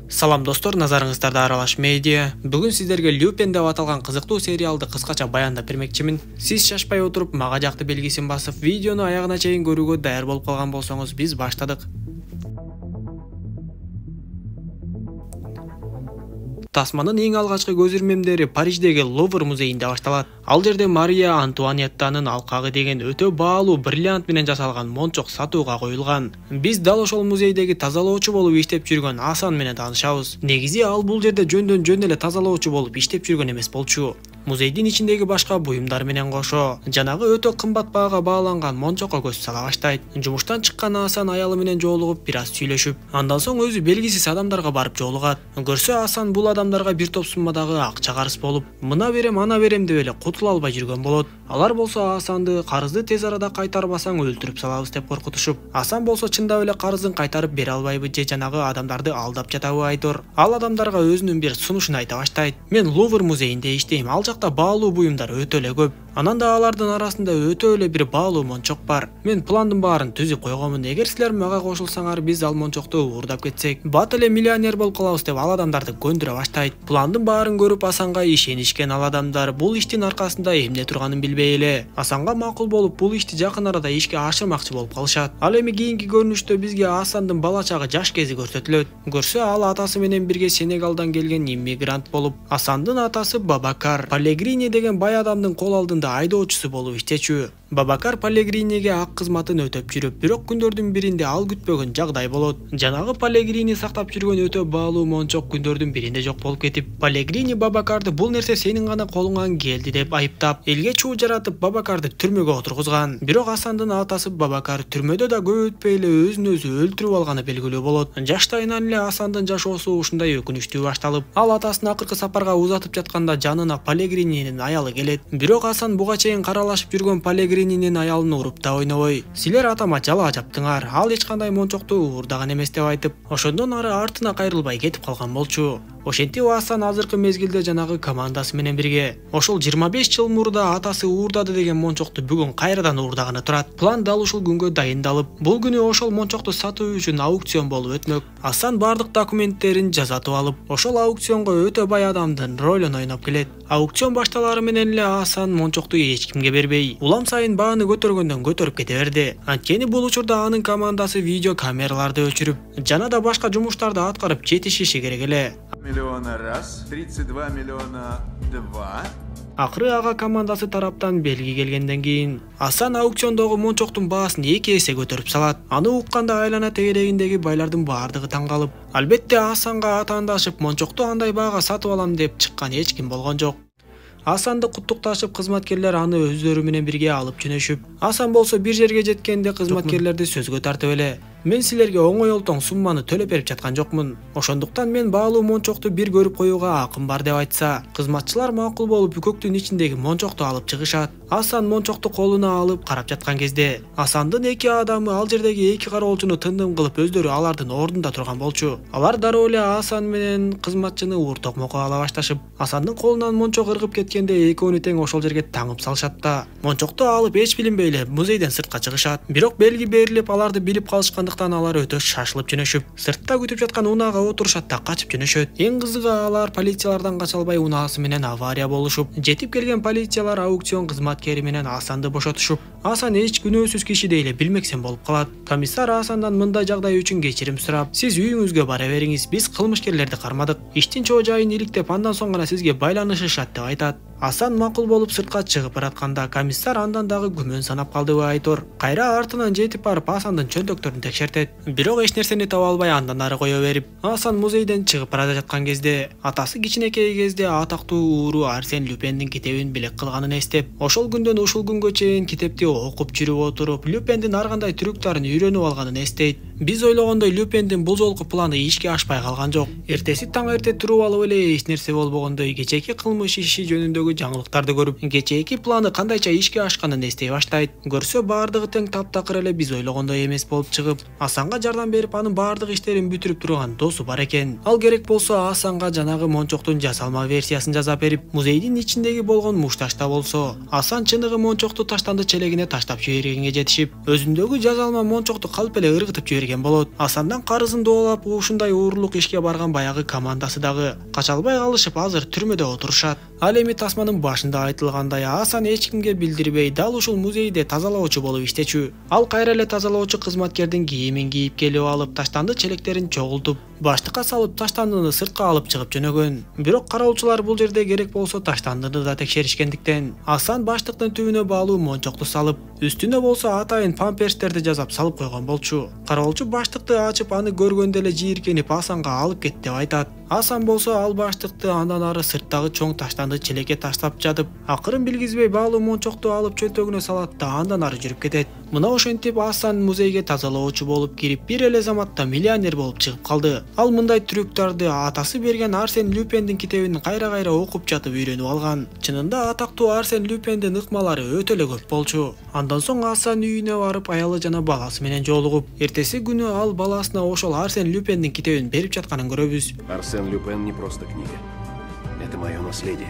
Салам достор, назарыңыздарда Аралаш медиа. Бүгін сіздерге Люпен деп аталған қызықты сериалды қысқаша баяндап бермекчимин. Сиз шашпай отырып, мага жакты белгисин басып, видеону аягына чейин көрүүгө даяр болуп калган болсоңуз, биз баштадык. Тасманын эң алгачкы көзүрмемдери Париждеги Лувр музейинде башталат. Ал жерде Мария Антуанеттанын алкагы деген өтө баалуу бриллиант менен жасалган мончок сатууга коюлган. Биз дал ошол музейдеги тазалоочу болуп иштеп жүргөн Асан менен таанышабыз. Негизи ал бул жерде жөн эле тазалоочу болуп иштеп жүргөн эмес болчу. Музейдин ичиндеги башка буюмдар менен кошо жанагы өтө кымбат баага бааланган мончокко көз сала баштайт. Жумуштан чыккан Асан аялы менен жолугуп, бир аз сүйлөшүп, андан соң өзү белгисиз адамдарга барып жолугат. Көрсө Асан бул адамдарга бир топ суммадагы акча карыз болуп, мына берем, ана берем деп эле кутула албай жүргөн болот. Алар болсо Асанды карызды тез арада кайтарбасаң өлтүрүп салабыз деп коркутушуп, Асан болсо чындап эле карызын кайтарып бере албайбы же жанагы адамдарды алдап жатабы айтор. Ал адамдарга өзүнүн бир сунушун айта баштайт. Мен Лувр музейинде иштейм, ал жакта баалуу буюмдар өтө эле көп. Анан да алардын арасында өтө эле бир баалуу мончок бар. Мен пландын баарын түзүп койгонмун. Эгер силер мага кошулсаңар, биз ал мончокту уурдап кетсек, бат эле миллионер болуп калабыз деп ал адамдарды көндүрө баштайт. Пландын баарын көрүп Асанга ишенишкен ал адамдар бул иштин аркасында эмне турганын билбей эле Асанга макул болуп, бул ишти жакын арада ишке ашырмакчы болуп калышат. Ал эми кийинки көрүнүштө бизге Асандын бала чагы жаш кези көрсөтүлөт. Көрсө ал атасы менен бирге Сенегалдан келген иммигрант болуп, Асандын атасы Бабакар Палегрини деген бай адамдын кол алдында айдоочусу болуп иштечү. Бабакар Палегриниге ак кызматын өтөп жүрүп, бирок күндөрдүн биринде ал күтпөгөн жагдай болот. Жанагы Палегрини сактап жүргөн өтө баалуу мончок күндөрдүн биринде жок болуп кетип, Палегрини Бабакарды бул нерсе сенин гана колуңан келди деп айыптап, элге чуу жаратып Бабакарды түрмөгө отургузган. Бирок Асандын атасы Бабакар түрмөдө да көп өтпөй эле өзүн өзү өлтүрүп алганы белгилүү болот. Жаштайынан эле Асандын жашоосу ушундай өкүнүчтүү башталып, ал атасын акыркы сапарга узатып жатканда жанына Палегрининин аялы келет. Бирок Асан буга чейин каралашып жүргөн Палегрининин аялын уруп да ойнобой, силер атама жала жаптыңар, ал эч кандай мончокту уурдаган эмес деп айтып, ошондон ары артына кайрылбай кетип калган болчу. Ошентип Асан азыркы мезгилде жанагы командасы менен бирге ошол 25 жыл мурда атасы уурдады деген мончокту бүгүн кайрадан уурдаганы турат. План дал ушул күнгө дайындалып, бул күнү ошол мончокту сатуу үчүн аукцион болуп өтмөк. Асан бардык документтерин жазатып алып, ошол аукционго өтө бай адамдын ролун ойноп келет. Аукцион башталары менен эле Асан мончокту эч кимге бербей, улам сайын бааны көтөргөндөн көтөрүп кете берди. Анткени бул учурда анын командасы видео камераларды өчүрүп, жана да башка жумуштарды аткарып жетишиши керек эле. Миллиона раз, 32 миллиона два. Акыры ага командасы тараптан белги келгенден кийин Асан аукциондогу мончоктун баасын 2 эсе көтөрүп салат. Аны укканда айлана тегерегиндеги байлардын баардыгы таң калып, албетте Асанга атаандашып мончокту андай баага сатып алам деп чыккан эч ким болгон жок. Асанды куттукташып, кызматкерлер аны өздөрү менен бирге алып жөнөшүп, Асан болсо бир жерге жеткенде кызматкерлерди сөзгө тартып эле, мен силерге оңой олтоң сумманы төлөп берип жаткан жокмун. Ошондуктан мен баалуу мончокту бир көрүп коюуга акым бар деп айтса, кызматчылар макул болуп үкөктүн ичиндеги мончокту алып чыгышат. Асан мончокту колуна алып карап жаткан кезде, Асандын 2 адамы ал жердеги 2 кароолчуну тындым кылып өздөрү алардын ордунда турган болчу. Алар дароо эле Асан менен кызматчыны ууртокмокко ала башташып, Асандын колунан мончок ыргып кеткенде экөөнү тең ошол жерге таңып салышат да, мончокту алып эч билинбей эле музейден сыртка чыгышат. Бирок белги берилип, аларды билип калышкандыктан алар өтө шашылып жөнөшүп, сыртта күтүп жаткан унаага отурушат да качып жөнөшөт. Эң кызыгы, алар полициялардан кача албай унаасы менен авария болушуп, жетип келген полициялар аукцион кызматкери менен Асанды бошотушуп, Асан эч күнөөсүз киши дейли билмексен болуп калат. Комиссар Асандан мындай жагдай үчүн кечирим сурап, сиз үйүңүзгө бара бериңиз, биз кылмышкерлерди кармадык, иштин чоо жайын иликтеп, андан соң гана сизге байланышышат деп айтат. Асан макул болуп сыртка чыгып баратканда комиссар андан дагы күмөн санап калдыбы айтор. Кайра артынан жетип барып Асандын чөнтөктөрүн текшертет. Бирок эч нерсени таба албай андан ары кое берип, Асан музейден чыгып бара жаткан кезде, атасы кичинекей кезде атактуу ууру Арсен Люпендин китебин белек кылганын эстеп, ошол күндөн ушул күнгө чейин китепти окуп жүрүп отуруп, Люпендин ар кандай трюктарын үйрөнүп алганын эстейт. Биз ойлогондой Люпендин бул жолку планы ишке ашпай калган жок. Эртеси таң эрте туруп алып эле эч нерсе болбогондой кечээки кылмыш иши жөнүндөгү жөнүндөгү жаңылыктарды көрүп, кечээки планы кандайча ишке ашканын эстей баштайт. Көрсө баардыгы тең таптакыр эле биз ойлогондой эмес болуп чыгып, Асанга жардам берип, анын баардык иштерин бүтүрүп турган досу бар экен. Ал керек болсо Асанга жанагы мончоктун жасалма версиясын жасап берип, музейдин ичиндеги болгон мушташта болсо, Асан чыныгы мончокту таштанды челегине таштап жибергенге жетишип, өзүндөгү жасалма мончокту калп эле ыргытып жиберген болот. Асандан карызын доолап, ушундай уурлук ишке барган баягы командасы дагы кача албай калышып, азыр түрмөдө отурушат. Ал эми тасманын башында айтылгандай, Асан эч кимге билдирбей дал ушул музейде тазалоочу болуп иштечү. Ал кайра эле тазалоочу кызматкердин кийимин кийип келип алып, таштанды челектерин чогултуп, баштыкка салып таштандыны сыртка алып чыгып жөнөгөн. Бирок кароолчулар бул жерде керек болсо таштандыны да текшеришкендиктен, Асан баштыктын түбүнө баалуу мончокту салып, үстүнө болсо атайын памперстерди жазап салып койгон болчу. Кароолчу баштыкты ачып, аны көргөндө эле жийиркенип Асанга алып кет деп айтат. Асан болсо ал баштыкты андан ары сырттагы чоң таштанды челекке таштап жатып, акырын билгизбей баалуу мончокту алып чөнтөгүнө салат да андан ары жүрүп кетет. Мына ошентип Асан музейге тазалоочу болуп кирип, бир эле заматта миллионер болуп чыгып калды. Ал мындай трюктарды атасы берген Арсен Люпендин китебин кайра-кайра окуп жатып үйрөнүп алган. Чынында атактуу Арсен Люпендин ыкмалары өтө эле көп болчу. Андан соң Асан үйүнө барып, аялы жана баласы менен жолугуп, эртеси күнү ал баласына ошол Арсен Люпендин китебин берип жатканын көрөбүз. Арсен Люпен не просто книга. Это мое наследие.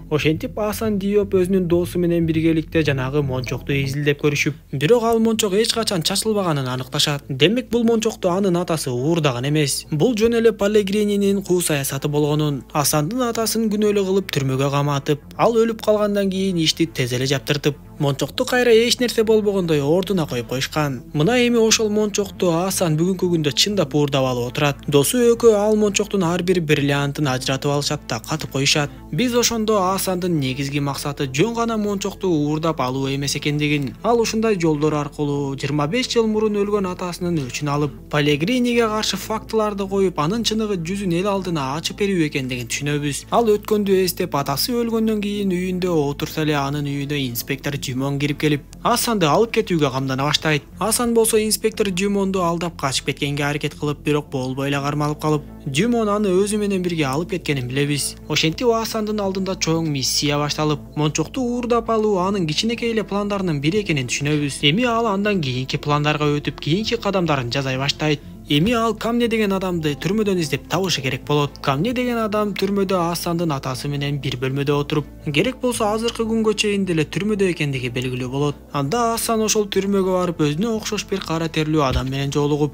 Ошентип Асан Диоп өзүнүн досу менен биргеликте жанагы мончокту изилдеп көрүшүп, бирок ал мончок эч качан чачылбаганын аныкташат. Демек бул мончокту анын атасы уурдаган эмес. Бул жөн эле Палегрининин куу саясаты болгонун, Асандын атасын күнөөлүү кылып түрмөгө каматып, ал өлүп калгандан кийин ишти тез эле жаптыртып, мончокту кайра эч нерсе болбогондой ордуна коюп коюшкан. Мына эми ошол мончокту Асан бүгүнкү күндө чындап уурдап алып отурат. Досу экөө ал мончоктун ар бир бриллиантын ажыратып алышат да катып коюшат. Биз ошондо Асандын негизги максаты жөн гана мончокту уурдап алуу эмес экендигин, ал ушундай жолдор аркылуу 25 жыл мурун өлгөн атасынын өчүн алып, Палегриниге каршы фактыларды коюп, анын чыныгы жүзүн эл алдына ачып берүү экендигин түшүнөбүз. Ал өткөндү эстеп, атасы өлгөндөн кийин үйүндө отурса эле анын үйүнө инспектор Жумон кирип келип, Асанды алып кетүүгө камдана баштайт. Асан болсо инспектор Жумонду алдап качып кеткенге аракет кылып, бирок болбой эле кармалып калып, Жумон аны өзү менен бирге алып кеткенин билебиз. Ошентип Асандын алдында чоң миссия башталып, мончокту уурдап алуу анын кичинекей эле пландарынын бири экенин түшүнөбүз. Эми ал андан кийинки пландарга өтүп, кийинки кадамдарын жасай баштайт. Эми ал Камне деген адамды түрмөдөн издеп табышы керек болот. Камне деген адам түрмөдө Асандын атасы менен бир бөлмөдө отуруп, керек болсо азыркы күнгө чейин деле түрмөдө экендиги белгилүү болот. Анда Асан ошол түрмөгө барып, өзүнө окшош бир кара терлүү адам менен жолугуп,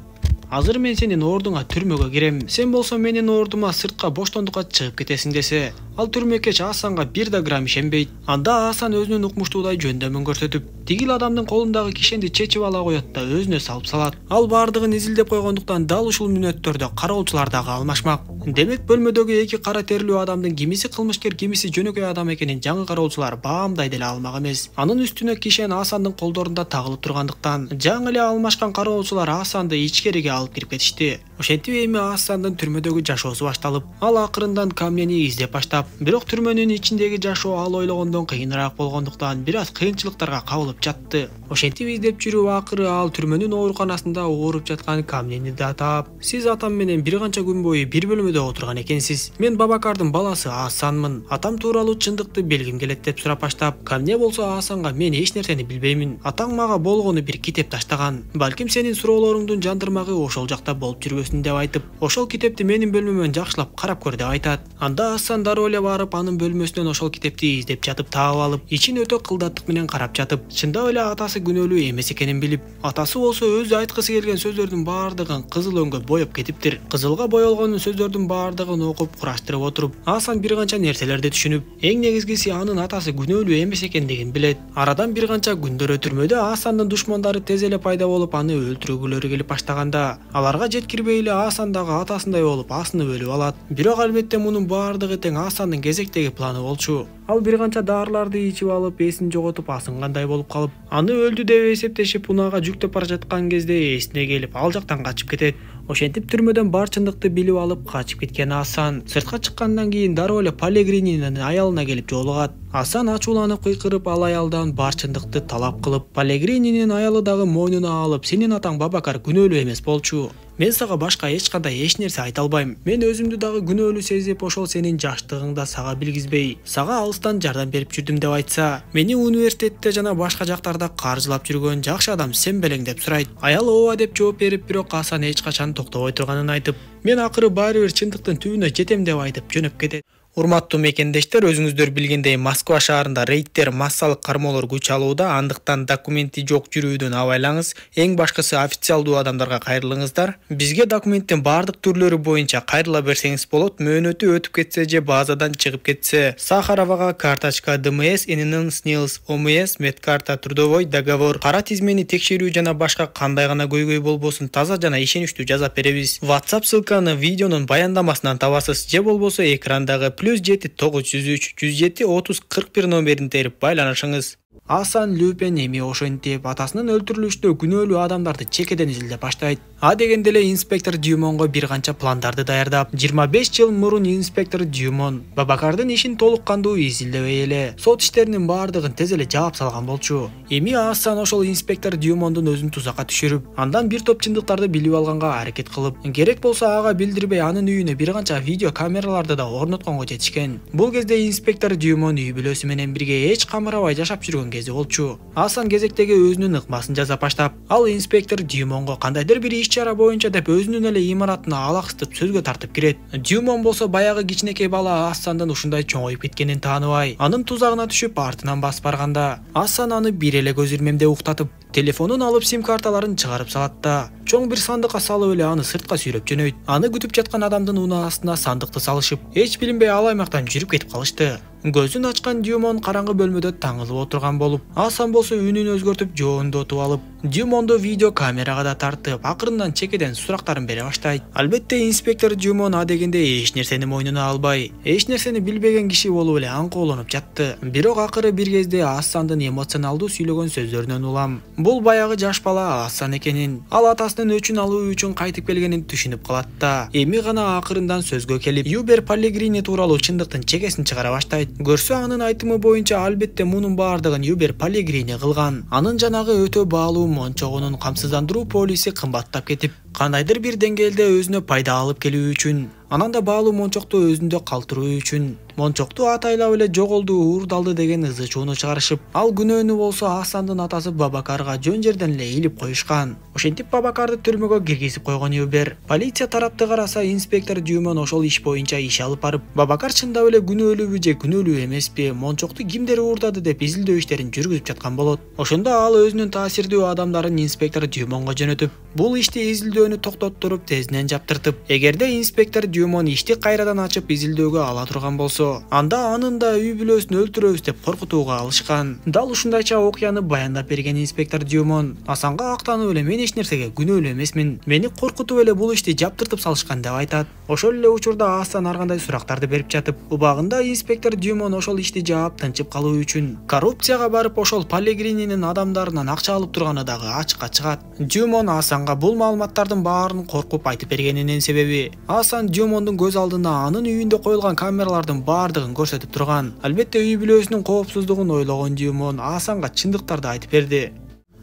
азыр мен сенин ордуңа түрмөгө кирем, сен болсо менин ордума сыртка боштондукка чыгып кетесиң десе, ал түрмөкөч Асанга бир да грамм ишенбейт. Анда Асан өзүнүн укмуштуудай жөндөмүн көрсөтүп, тигил адамдын колундагы кишенди чечип ала коет да өзүнө салып салат. Ал баардыгын изилдеп койгондуктан дал ушул мүнөттөрдө кароолчулар дагы алмашмак. Демек бөлмөдөгү эки кара терлүү адамдын кимиси кылмышкер, кимиси жөнөкөй адам экенин жаңы кароолчулар баамдай деле алмак эмес. Анын үстүнө кишен Асандын колдорунда тагылып тургандыктан, жаңы эле алмашкан кароолчулар Асанды ичкериге алып кирип кетишти. Ошентип эми Асандын түрмөдөгү жашоосу башталып, ал акырындан Камнени издеп баштап, бирок түрмөнүн ичиндеги жашоо ал ойлогондон кыйыныраак болгондуктан бир аз кыйынчылыктарга кабылып жатты. Ошентип издеп жүрүп, акыры ал түрмөнүн ооруканасында ооруп жаткан Камнени да таап, сиз атам менен бир канча күн бою бир бөлмөдө отурган экенсиз. Мен Бабакардын баласы Асанмын. Атам тууралуу чындыкты билгим келет деп сурап баштап, Камне болсо Асанга мен эч нерсени билбеймин. Атаң мага болгону бир китеп таштаган. Балким сенин суроолоруңдун жандырмагы ошол жакта болуп жүрбөсүн деп айтып, ошол китепти менин бөлмөмөн жакшылап карап көр деп айтат. Анда Асан дароо эле барып, анын бөлмөсүнөн ошол китепти издеп жатып таап алып, ичин өтө кылдаттык менен карап жатып, чындап эле атасы күнөөлүү эмес экенин билип, атасы болсо өзү айткысы келген сөздөрдүн баардыгын кызыл өңгө боеп кетиптир. Кызылга боелгон сөздөрдүн баардыгын окуп, кураштырып отуруп, Асан бир канча нерселерди түшүнүп, эң негизгиси анын атасы күнөөлүү эмес экендигин билет. Арадан бир канча күндөр түрмөдө Асандын душмандары тез эле пайда болуп, аны өлтүргүлөрү келип баштаганда, аларга жеткирбей эле Асан дагы атасындай болуп асынып өлүп алат. Бирок албетте мунун баардыгы тең Асандын кезектеги планы болчу. Ал бир канча даарыларды ичип алып, эсин жоготуп, асынгандай болуп калып, аны өлдү деп эсептешип, унаага жүктөп бара жаткан кезде эсине келип, ал жактан качып кетет. Ошентип түрмөдөн бар чындыкты билип алып качып кеткен Асан сыртка чыккандан кийин дароо эле Палегрининин аялына келип жолугат. Асан ачууланып кыйкырып, ал аялдан бар чындыкты талап кылып, Палегрининин аялы дагы мойнуна алып, сенин атаң Бабакар күнөөлүү эмес болчу. Мен сага башка эч кандай эч нерсе айта албайм. Мен өзүмдү дагы күнөөлүү сезип, ошол сенин жаштыгыңда сага билгизбей, сага алыстан жардам берип жүрдүм деп айтса, мени университетте жана башка жактарда каржылап жүргөн жакшы адам сен белең деп сурайт. Аял ооба деп жооп берип, бирок Асан эч качан токтобой турганын айтып, мен акыры баары бир чындыктын түбүнө жетем деп айтып жөнөп кетет. Урматтуу мекендештер, өзүңүздөр билгендей Москва шаарында рейдтер, массалык кармоолор күч алууда, андыктан документи жок жүрүүдөн абайлаңыз. Эң башкысы официалдуу адамдарга кайрылыңыздар. Бизге документтин бардык түрлөрү боюнча кайрыла берсеңиз болот. Мөөнөтү өтүп кетсе же базадан чыгып кетсе, Сахаровага карточка ДМС, ИНН, СНИЛС, ОМС, медкарта, трудовой договор, кара тизмени текшерүү жана башка кандай гана көйгөй болбосун таза жана ишеничтүү жазап беребиз. WhatsApp ссылканы видеонун баяндамасынан табасыз же болбосо экрандагы +7 903 107 30 41 номерин терип байланышыңыз. Асан Люпен эми ошентип атасынын өлтүрүлүшүндө күнөөлүү адамдарды чекеден изилдеп баштайт. А дегенде эле инспектор Дюмонго бир канча пландарды даярдап, 25 жыл мурун инспектор Дюмон Бабакардын ишин толук кандуу изилдебей эле сот иштеринин бардыгын тез эле жаап салган болчу. Эми Асан ошол инспектор Дюмондун өзүн тузакка түшүрүп, андан бир топ чындыктарды билип алганга аракет кылып, керек болсо ага билдирбей анын үйүнө бир канча видео камераларды да орнотконго жетишкен. Бул кезде инспектор Дюмон үй бүлөсү менен бирге эч камырабай жашап жүргөн кези болчу. Асан кезектеги өзүнүн ыкмасын жаза баштап, ал инспектор Дюмонго кандайдыр бир иш-чара боюнча деп өзүнүн эле имаратына алаксытып сөзгө тартып кирет. Дюмон болсо баягы кичинекей бала Асандын ушундай чоңоюп кеткенин тааныбай, анын тузагына түшүп артынан басып барганда, Асан аны бир эле көз ирмемде уктатып, телефонун алып сим карталарын чыгарып салат да, чоң бир сандыкка салып эле аны сыртка сүйрөп жөнөйт. Аны күтүп жаткан адамдын унаасына сандыкты салышып, эч билинбей ал аймактан жүрүп кетип калышты. Көзүн ачкан Дюмон караңгы бөлмөдө таңылып отурган болуп, Асан болсо үнүн өзгөртүп жоондотуп алып, Дюмонду видео камерага да тартып, акырындан чекеден сурактарын бере баштайт. Албетте инспектор Дюмон а дегенде эч нерсени мойнуна албай, эч нерсени билбеген киши болуп эле аңкоолонуп жатты. Бирок акыры бир кезде Асандын эмоционалдуу сүйлөгөн сөздөрүнөн улам, бул баягы жаш бала Асан экенин, ал атасынын өчүн алуу үчүн кайтып келгенин түшүнүп калат да, эми гана акырындан сөзгө келип, Юбер Полигрини тууралуу чындыктын чекесин чыгара баштайт. Көрсө анын айтымы боюнча албетте мунун бардыгын Юбер Полигрини кылган. Анын жанагы өтө баалуу мончогунун камсыздандыруу полиси кымбаттап кетип, кандайдыр бир деңгээлде өзүнө пайда алып келүү үчүн, анан да баалуу мончокту өзүндө калтыруу үчүн мончокту атайлап эле жоголду, уурдалды деген ызы чууну чыгарышып, ал күнөөнү болсо Асандын атасы Бабакарга жөн жерден эле илип коюшкан. Ошентип Бабакарды түрмөгө киргизип койгон Юбер. Полиция тарапты караса, инспектор Дюмон ошол иш боюнча иш алып барып, Бабакар чындап эле күнөөлүүбү же күнөөлүү эмеспи, мончокту кимдер уурдады деп изилдөө иштерин жүргүзүп жаткан болот. Ошондо ал өзүнүн таасирдүү адамдарын инспектор Дюмонго жөнөтүп, бул ишти изилдөөнү токтоттуруп, тезинен жаптыртып, эгерде инспектор Дюмон ишти кайрадан ачып изилдөөгө ала турган болсо, анда анын да үй бүлөсүн өлтүрөбүз деп коркутууга алышкан. Дал ушундайча окуяны баяндап берген инспектор Дюмон Асанга актанып эле, мен эч нерсеге күнөөлүү эмесмин, мени коркутуп эле бул ишти жаптыртып салышкан деп айтат. Ошол эле учурда Асан ар кандай сурактарды берип жатып, убагында инспектор Дюмон ошол ишти жаап тынчып калуу үчүн коррупцияга барып ошол Полигрининин адамдарынан акча алып турганы дагы ачыкка чыгат. Дюмон Асанга бул маалыматтардын баарын коркуп айтып бергенинин себеби, Асан Дюмондун көз алдына анын үйүндө коюлган камералардын бардыгын көрсөтүп турган. Албетте үй бүлөсүнүн коопсуздугун ойлогон Дюмон Асанга чындыктарды айтып берди.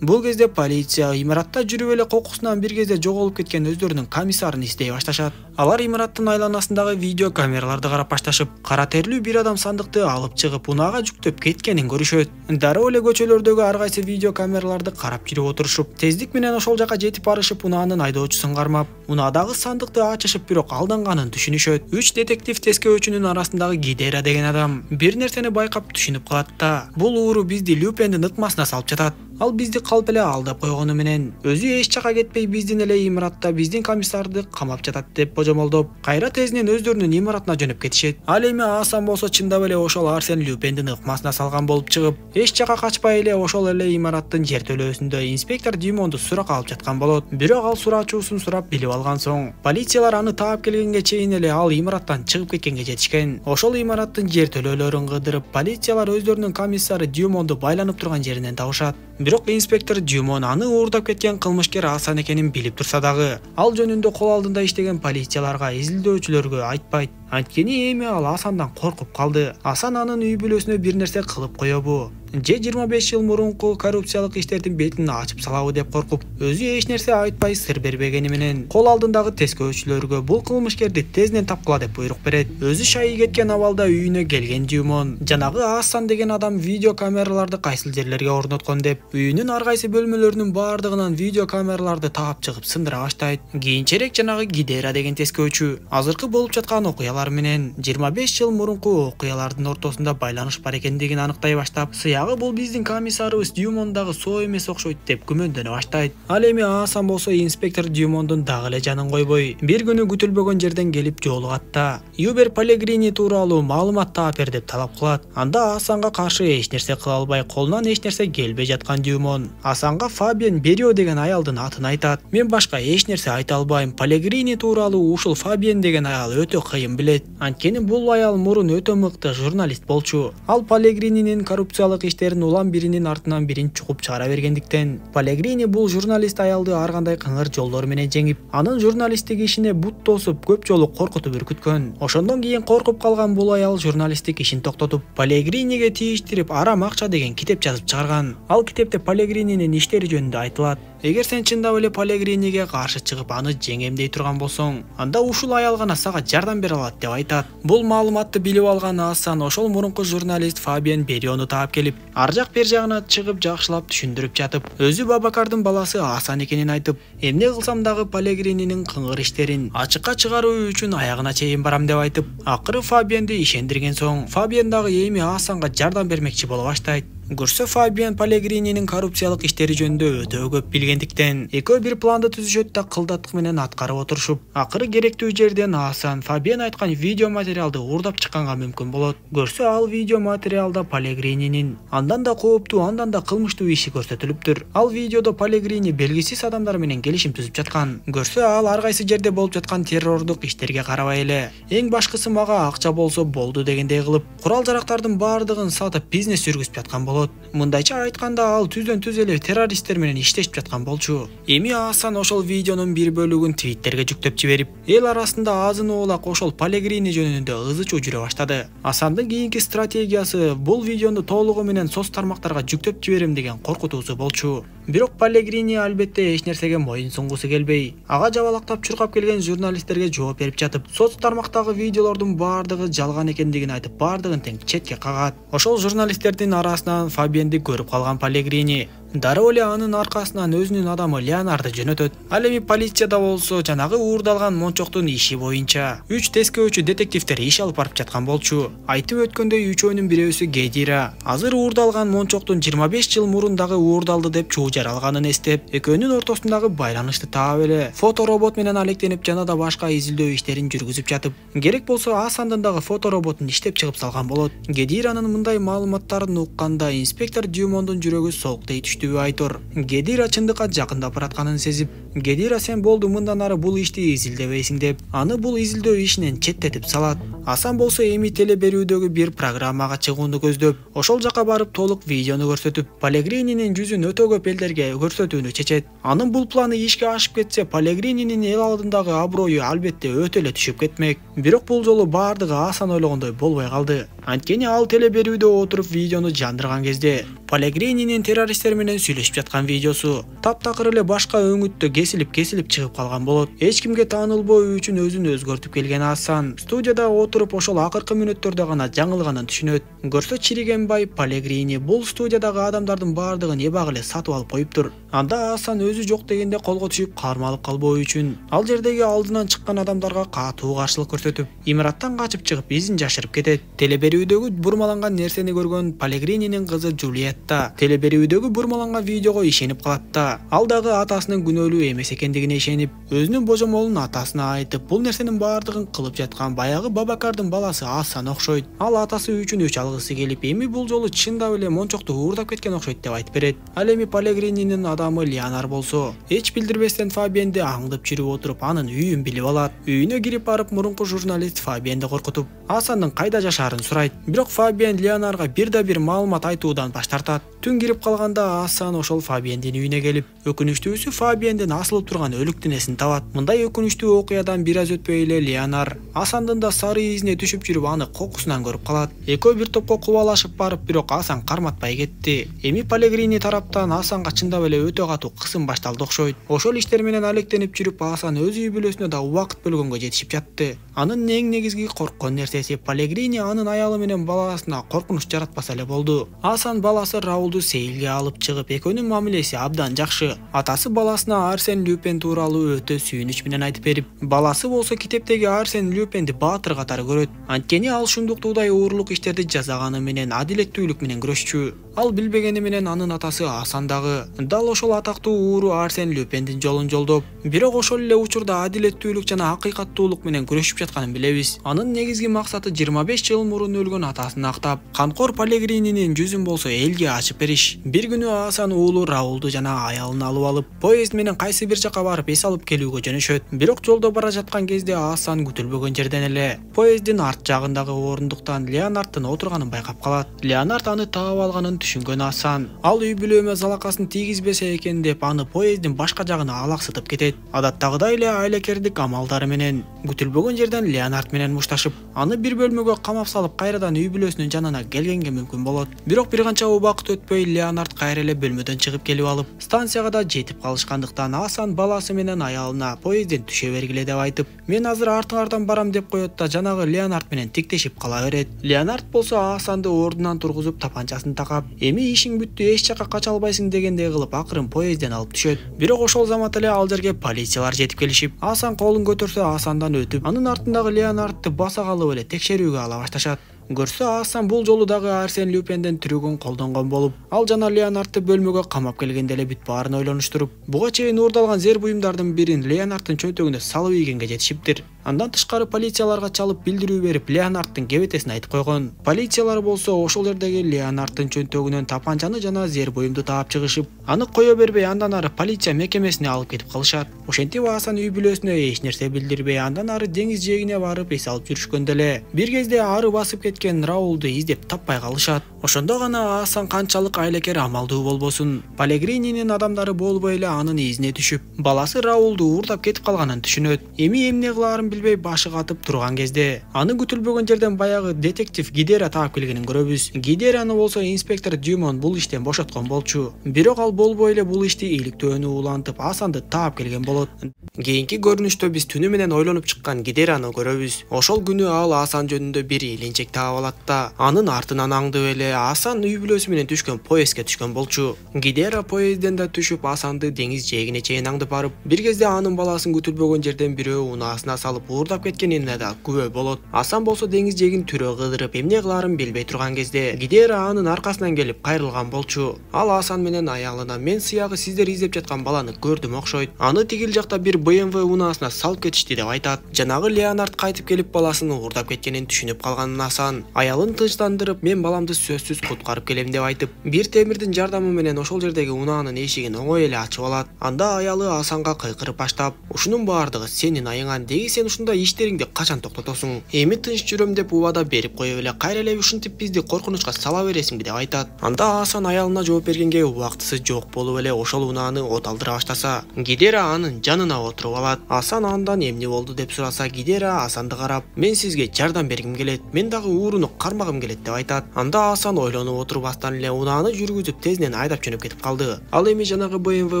Бул кезде полиция имаратта жүрүп эле кокусунан бир кезде жоголуп кеткен өздөрүнүн комиссарын издей башташат. Алар имараттын айланасындагы видео камераларды карап башташып, кара терлүү бир адам сандыкты алып чыгып, унаага жүктөп кеткенин көрүшөт. Дароо эле көчөлөрдөгү ар кайсы видео камераларды карап жүрүп отурушуп, тездик менен ошол жака жетип барышып, унаанын айдоочусун кармап, унаадагы сандыкты ачышып, бирок алданганын түшүнүшөт. 3 детектив тескөөчүнүн арасындагы Гидера деген адам бир нерсени байкап түшүнүп калат да, бул ууру бизди Люпендин ыкмасына салып жатат. Ал бизди калп эле алдап койгону менен, өзү эч жака кетпей биздин эле имаратта биздин комиссарды камап жатат деп божомолдоп, кайра тезинен өздөрүнүн имаратына жөнөп кетишет. Ал эми Асан болсо чындап эле ошол Арсен Люпендин ыкмасына салган болуп чыгып, эч жака качпай эле ошол эле имараттын жертөлөөсүндө инспектор Дюмонду суракка алып жаткан болот. Бирок ал сураачуусун сурап билип алган соң, полициялар аны таап келгенге чейин эле ал имараттан чыгып кеткенге жетишкен. Ошол имараттын жертөлөлөрүн кыдырып, полициялар өздөрүнүн комиссары Дюмонду байланып турган жеринен табышат. Бирок инспектор Дюмон аны уурдап кеткен кылмышкер Асан экенин билип турса дагы, ал жөнүндө кол алдында иштеген полицияларга, изилдөөчүлөргө айтпайт. Анткени эми ал Асандан коркуп калды. Асан анын үй бүлөсүнө бир нерсе кылып коёбу? же 25 жыл мурунку коррупциялык иштердин бетин ачып салабы деп коркуп, өзү эч нерсе айтпай сыр бербегени менен кол алдындагы тескөөчүлөргө бул кылмышкерди тезден тапкыла деп буйрук берет. Өзү шайы кеткен абалда үйүнө келген Дюмон жанагы Асан деген адам видео камераларды кайсыл жерлерге орноткон деп үйүнүн ар кайсы бөлмөлөрүнүн баардыгынан видео камераларды таап чыгып сындыра баштайт. Кийинчерээк жанагы Гидера деген тескөөчү азыркы болуп жаткан окуялар менен 25 жыл мурунку окуялардын ортосунда байланыш бар экендигин аныктай баштап, сыягы бул биздин комиссарыбыз Дюмондагы соо эмес окшойт деп күмөндөнө баштайт. Ал эми Асан болсо инспектор Дюмондун дагы эле жанын койбой, бир күнү күтүлбөгөн жерден келип жолугат да Юбер Палегрини тууралуу маалымат таап бер деп талап кылат. Анда Асанга каршы эч нерсе кыла албай, колунан эч нерсе келбей жаткан Дюмон Асанга Фабиан Берио деген аялдын атын айтат. Мен башка эч нерсе айта албайм. Палегрини тууралуу ушул Фабиан деген аял өтө кыйын билет. Анткени бул аял мурун өтө мыкты журналист болчу. Ал Палегрининин коррупциялык иштерин улам биринин артынан бирин чукуп чыгара бергендиктен Палегрини бул журналист аялды ар кандай кыңыр жолдор менен жеңип, анын журналисттик ишине бут тосуп, көп жолу коркутуп үркүткөн. Ошондон кийин коркуп калган бул аял журналисттик ишин токтотуп, Палегриниге тийиштирип арам акча деген китеп жазып чыгарган. Ал китепте Палегрининин иштери жөнүндө айтылат. Эгер сен чындап эле Палегриниге каршы чыгып аны жеңем дей турган болсоң, анда ушул аял гана сага жардам бере алат деп айтат. Бул маалыматты билип алган Асан ошол мурунку журналист Фабиан Бериону таап келип, ар жак бер жагына чыгып жакшылап түшүндүрүп жатып, өзү Бабакардын баласы Асан экенин айтып, эмне кылсам дагы Палегрининин кыңыр иштерин ачыкка чыгаруу үчүн аягына чейин барам деп айтып, акыры Фабианды ишендирген соң, Фабиан дагы эми Асанга жардам бермекчи боло баштайт. Көрсө Фабиан Палегрининин коррупциялык иштери жөнүндө өтө көп билгендиктен экөө бир планды түзүшөт да кылдаттык менен аткарып отурушуп, акыры керектүү жерден Асан Фабиан айткан видео материалды уурдап чыкканга мүмкүн болот. Көрсө ал видео материалда Палегрининин андан да кооптуу, андан да кылмыштуу иши көрсөтүлүптүр. Ал видеодо Палегрини белгисиз адамдар менен келишим түзүп жаткан. Көрсө ал ар кайсы жерде болуп жаткан террордук иштерге карабай эле, эң башкысы мага акча болсо болду дегендей кылып, курал жарактардын баардыгын сатып бизнес жүргүзүп жаткан болот. Мындайча айтканда ал түздөн түз эле террористтер менен иштешип жаткан болчу. Эми Асан ошол видеонун бир бөлүгүн Твиттерге жүктөп жиберип, эл арасында азын оолак ошол Палегрини жөнүндө ызы чуу жүрө баштады. Асандын кийинки стратегиясы бул видеону толугу менен соц тармактарга жүктөп жиберем деген коркутуусу болчу. Бирок Палегрини албетте эч нерсеге моюн сунгусу келбей, ага жабалактап чуркап келген журналисттерге жооп берип жатып, соц тармактагы видеолордун баардыгы жалган экендигин айтып, баардыгын тең четке кагат. Ошол журналисттердин арасынан Фабианды көрүп калган Палегрини дароо эле анын аркасынан өзүнүн адамы Леонарды жөнөтөт. Ал эми полицияда болсо жанагы уурдалган мончоктун иши боюнча 3 тескөөчү детективдер иш алып барып жаткан болчу. Айтып өткөндөй үчөөнүн бирөөсү Гедира азыр уурдалган мончоктун 25 жыл мурун дагы уурдалды деп чуу жаралганын эстеп, экөөнүн ортосундагы байланышты таап эле фоторобот менен алектенип жана да башка изилдөө иштерин жүргүзүп жатып, керек болсо Асандын дагы фотороботун иштеп чыгып салган болот. Гедиранын мындай маалыматтарын укканда инспектор Дюмондун жүрөгү солктой түштүбү айтор. Гедира чындыкка жакындап баратканын сезип, Гедира сен болду мындан ары бул ишти изилдебейсиң деп, аны бул изилдөө ишинен четтетип салат. Асан болсо эми теле берүүдөгү бир программага чыгууну көздөп, ошол жака барып толук видеону көрсөтүп, Палегрининин жүзүн өтө көп элдерге көрсөтүүнү чечет. Анын бул планы ишке ашып кетсе, Палегрининин эл алдындагы аброю албетте өтө эле түшүп кетмек. Бирок бул жолу баардыгы Асан ойлогондой болбой калды. Анткени ал теле берүүдө отуруп видеону жандырган кезде Палегрининин террористтер менен сүйлөшүп жаткан видеосу таптакыр эле башка өңүттө кесилип чыгып калган болот. Эч кимге таанылбоо үчүн өзүн өзгөртүп келген Асан студияда отуруп ошол акыркы мүнөттөрдө гана жаңылганын түшүнөт. Көрсө чириген бай Палегрини бул студиядагы адамдардын баардыгын эбак эле сатып алып коюптур. Анда Асан өзү жок дегенде колго түшүп кармалып калбоо үчүн ал жердеги алдынан чыккан адамдарга катуу каршылык көрсөтүп, имараттан качып чыгып изин жашырып кетет. Теле берүүдөгү бурмаланган нерсени көргөн Палегрининин кызы Джулиетта теле берүүдөгү бурмаланган видеого ишенип калат да, ал дагы атасынын күнөөлүү эмес экендигине ишенип, өзүнүн божомолун атасына айтып, бул нерсенин баардыгын кылып жаткан баягы Бабакардын баласы Асан окшойт. Ал атасы үчүн өч алгысы келип, эми бул жолу чындап эле мончокту уурдап кеткен окшойт деп айтып берет. Ал эми Палегрининин адамы Леонар болсо, эч билдирбестен Фабианды аңдып жүрүп отуруп, анын үйүн билип алат. Үйүнө кирип барып, мурунку журналист Фабианды коркутуп, Асандын кайда жашаарын сурайт. Бирок Фабиан Леонарга бир маалымат айтуудан баш тартат. Түн кирип калганда Асан ошол Фабиандын үйүнө келип, өкүнүчтүүсү Фабиандын асылып турган өлүк денесин табат. Мындай өкүнүчтүү окуядан бир аз өтпөй эле Леонар Асандын да сары изине түшүп жүрүп аны кокусунан көрүп калат. Экөө бир топко кубалашып барып, бирок Асан карматпай кетти. Эми Пелегрини тараптан Асанга чындап эле өтө катуу кысым башталды окшойт. Ошол иштер менен алектенип жүрүп Асан өз үй бүлөсүнө да убакыт бөлгөнгө жетишип жатты. Анын эң негизги корккон нерсеси Пелегрини анын аялы менен баласына коркунуч жаратпаса эле болду. Асан баласы Раулду сейилге алып чыгып, экөөнүн мамилеси абдан жакшы. Атасы баласына Арсен Люпен тууралуу өтө сүйүнүч менен айтып берип, баласы болсо китептеги Арсен Люпенди баатыр катары көрөт. Анткени ал шундуктуудай уурлук иштерди жасаганы менен адилеттүүлүк менен күрөшчү. Ал билбегени менен анын атасы Асан дагы дал ошол атактуу ууру Арсен Люпендин жолун жолдоп, бирок ошол эле учурда адилеттүүлүк жана акыйкаттуулук менен күрөшүп жатканын билебиз. Анын негизги максаты 25 жыл мурун өлгөн атасын актап, канкор Пелегрининин жүзүн болсо элге ачып бериш. Бир күнү Асан уулу Раулду жана аялын алып алып, поезд менен кайсы бир жака барып эс алып келүүгө жөнөшөт. Бирок жолдо бара жаткан кезде Асан күтүлбөгөн жерден эле поездин арт жагындагы орундуктан Леонардтын отурганын байкап калат. Леонард аны таап алганын түшүнгөн Асан, ал үй бүлөмө залакасын тийгизбесе экен деп аны поездин башка жагына алаксытып кетет. Адаттагыдай эле айлакердик амалдары менен күтүлбөгөн жерден Леонард менен мушташып, аны бир бөлмөгө камап салып, кайрадан үй бүлөсүнүн жанына келгенге мүмкүн болот. Бирок бир канча убакыт өтпөй Леонард кайра эле бөлмөдөн чыгып келип алып, станцияга да жетип калышкандыктан Асан баласы менен аялына поездден түшө бергиле деп айтып, мен азыр артыңардан барам деп коет да жанагы Леонард менен тиктешип кала берет. Леонард болсо Асанды ордунан тургузуп тапанчасын такап, эми ишиң бүттү, эч жака кача албайсың дегендей кылып акырын поездден алып түшөт. Бирок ошол замат эле ал жерге полициялар жетип келишип, Асан колун көтөрсө Асандан өтүп, анын артындагы Леонардты баса калып эле текшерүүгө ала башташат. Көрсө Асан бул жолу дагы Арсен Люпенден түрөгөн колдонгон болуп, ал жана Леонардты бөлмөгө камап келгенде эле бүт баарын ойлонуштуруп, буга чейин уурдалган зер буюмдардын бирин Леонардтын чөнтөгүнө салып ийгенге жетишиптир. Андан тышкары полицияларга чалып билдирүү берип, Леонардтын кебетесин айтып койгон. Полициялар болсо ошол жердеги Леонардтын чөнтөгүнөн тапанчаны жана зер буюмду таап чыгышып, аны кое бербей андан ары полиция мекемесине алып кетип калышат. Ошентип Асан үй бүлөсүнө эч нерсе билдирбей, андан ары деңиз жээгине барып эс алып жүрүшкөндө эле бир кезде ары басып кеткен Раулду издеп таппай калышат. Ошондо гана Асан канчалык айлакер амалдуу болбосун, Пелегрининин адамдары болбой эле анын изине түшүп, баласы Раулду уурдап кетип калганын түшүнөт. Эми эмне кылаарын билбей башы катып турган кезде аны күтүлбөгөн жерден баягы детектив Гидера таап келгенин көрөбүз. Гидераны болсо инспектор Дюмон бул иштен бошоткон болчу. Бирок ал болбой эле бул ишти иликтөөнү улантып, Асанды таап келген болот. Кийинки көрүнүштө биз түнү менен ойлонуп чыккан Гидераны көрөбүз. Ошол күнү ал Асан жөнүндө бир илинчек таап алат да, анын артынан аңдып эле Асан үй бүлөсү менен түшкөн поездге түшкөн болчу. Гидера поездден да түшүп Асанды деңиз жээгине чейин аңдып барып, бир кезде анын баласын күтүлбөгөн жерден бирөө унаасына салып уурдап кеткенине да күбө болот. Асан болсо деңиз жээгин түрө кыдырып, эмне кылаарын билбей турган кезде Гидера анын аркасынан келип кайрылган болчу. Ал Асан менен аялына, мен сыягы сиздер издеп жаткан баланы көрдүм окшойт, аны тигил жакта бир BMW унаасына салып кетишти деп айтат. Жанагы Леонард кайтып келип баласын уурдап кеткенин түшүнүп калганын Асан аялын тынчтандырып, мен баламды сөзсүз куткарып келем деп айтып, бир темирдин жардамы менен ошол жердеги унаанын эшигин оңой эле ачып алат. Анда аялы Асанга кыйкырып баштап, ушунун баардыгы сенин айыңан, деги сен ушундай иштериңди качан токтотосуң? Эми тынч жүрөм деп убада берип коюп эле кайра эле ушинтип бизди коркунучка сала бересиңби деп айтат. Анда Асан аялына жооп бергенге убактысы жок болуп эле ошол унааны от алдыра баштаса, Гидера анын жанына отуруп алат. Асан андан эмне болду деп сураса, Гидера Асанды карап, мен сизге жардам бергим келет, мен дагы ууруну кармагым келет деп айтат. Анда Асан ойлонуп отурбастан эле унааны жүргүзүп тезден айдап жөнөп кетип калды. Ал эми жанагы BMW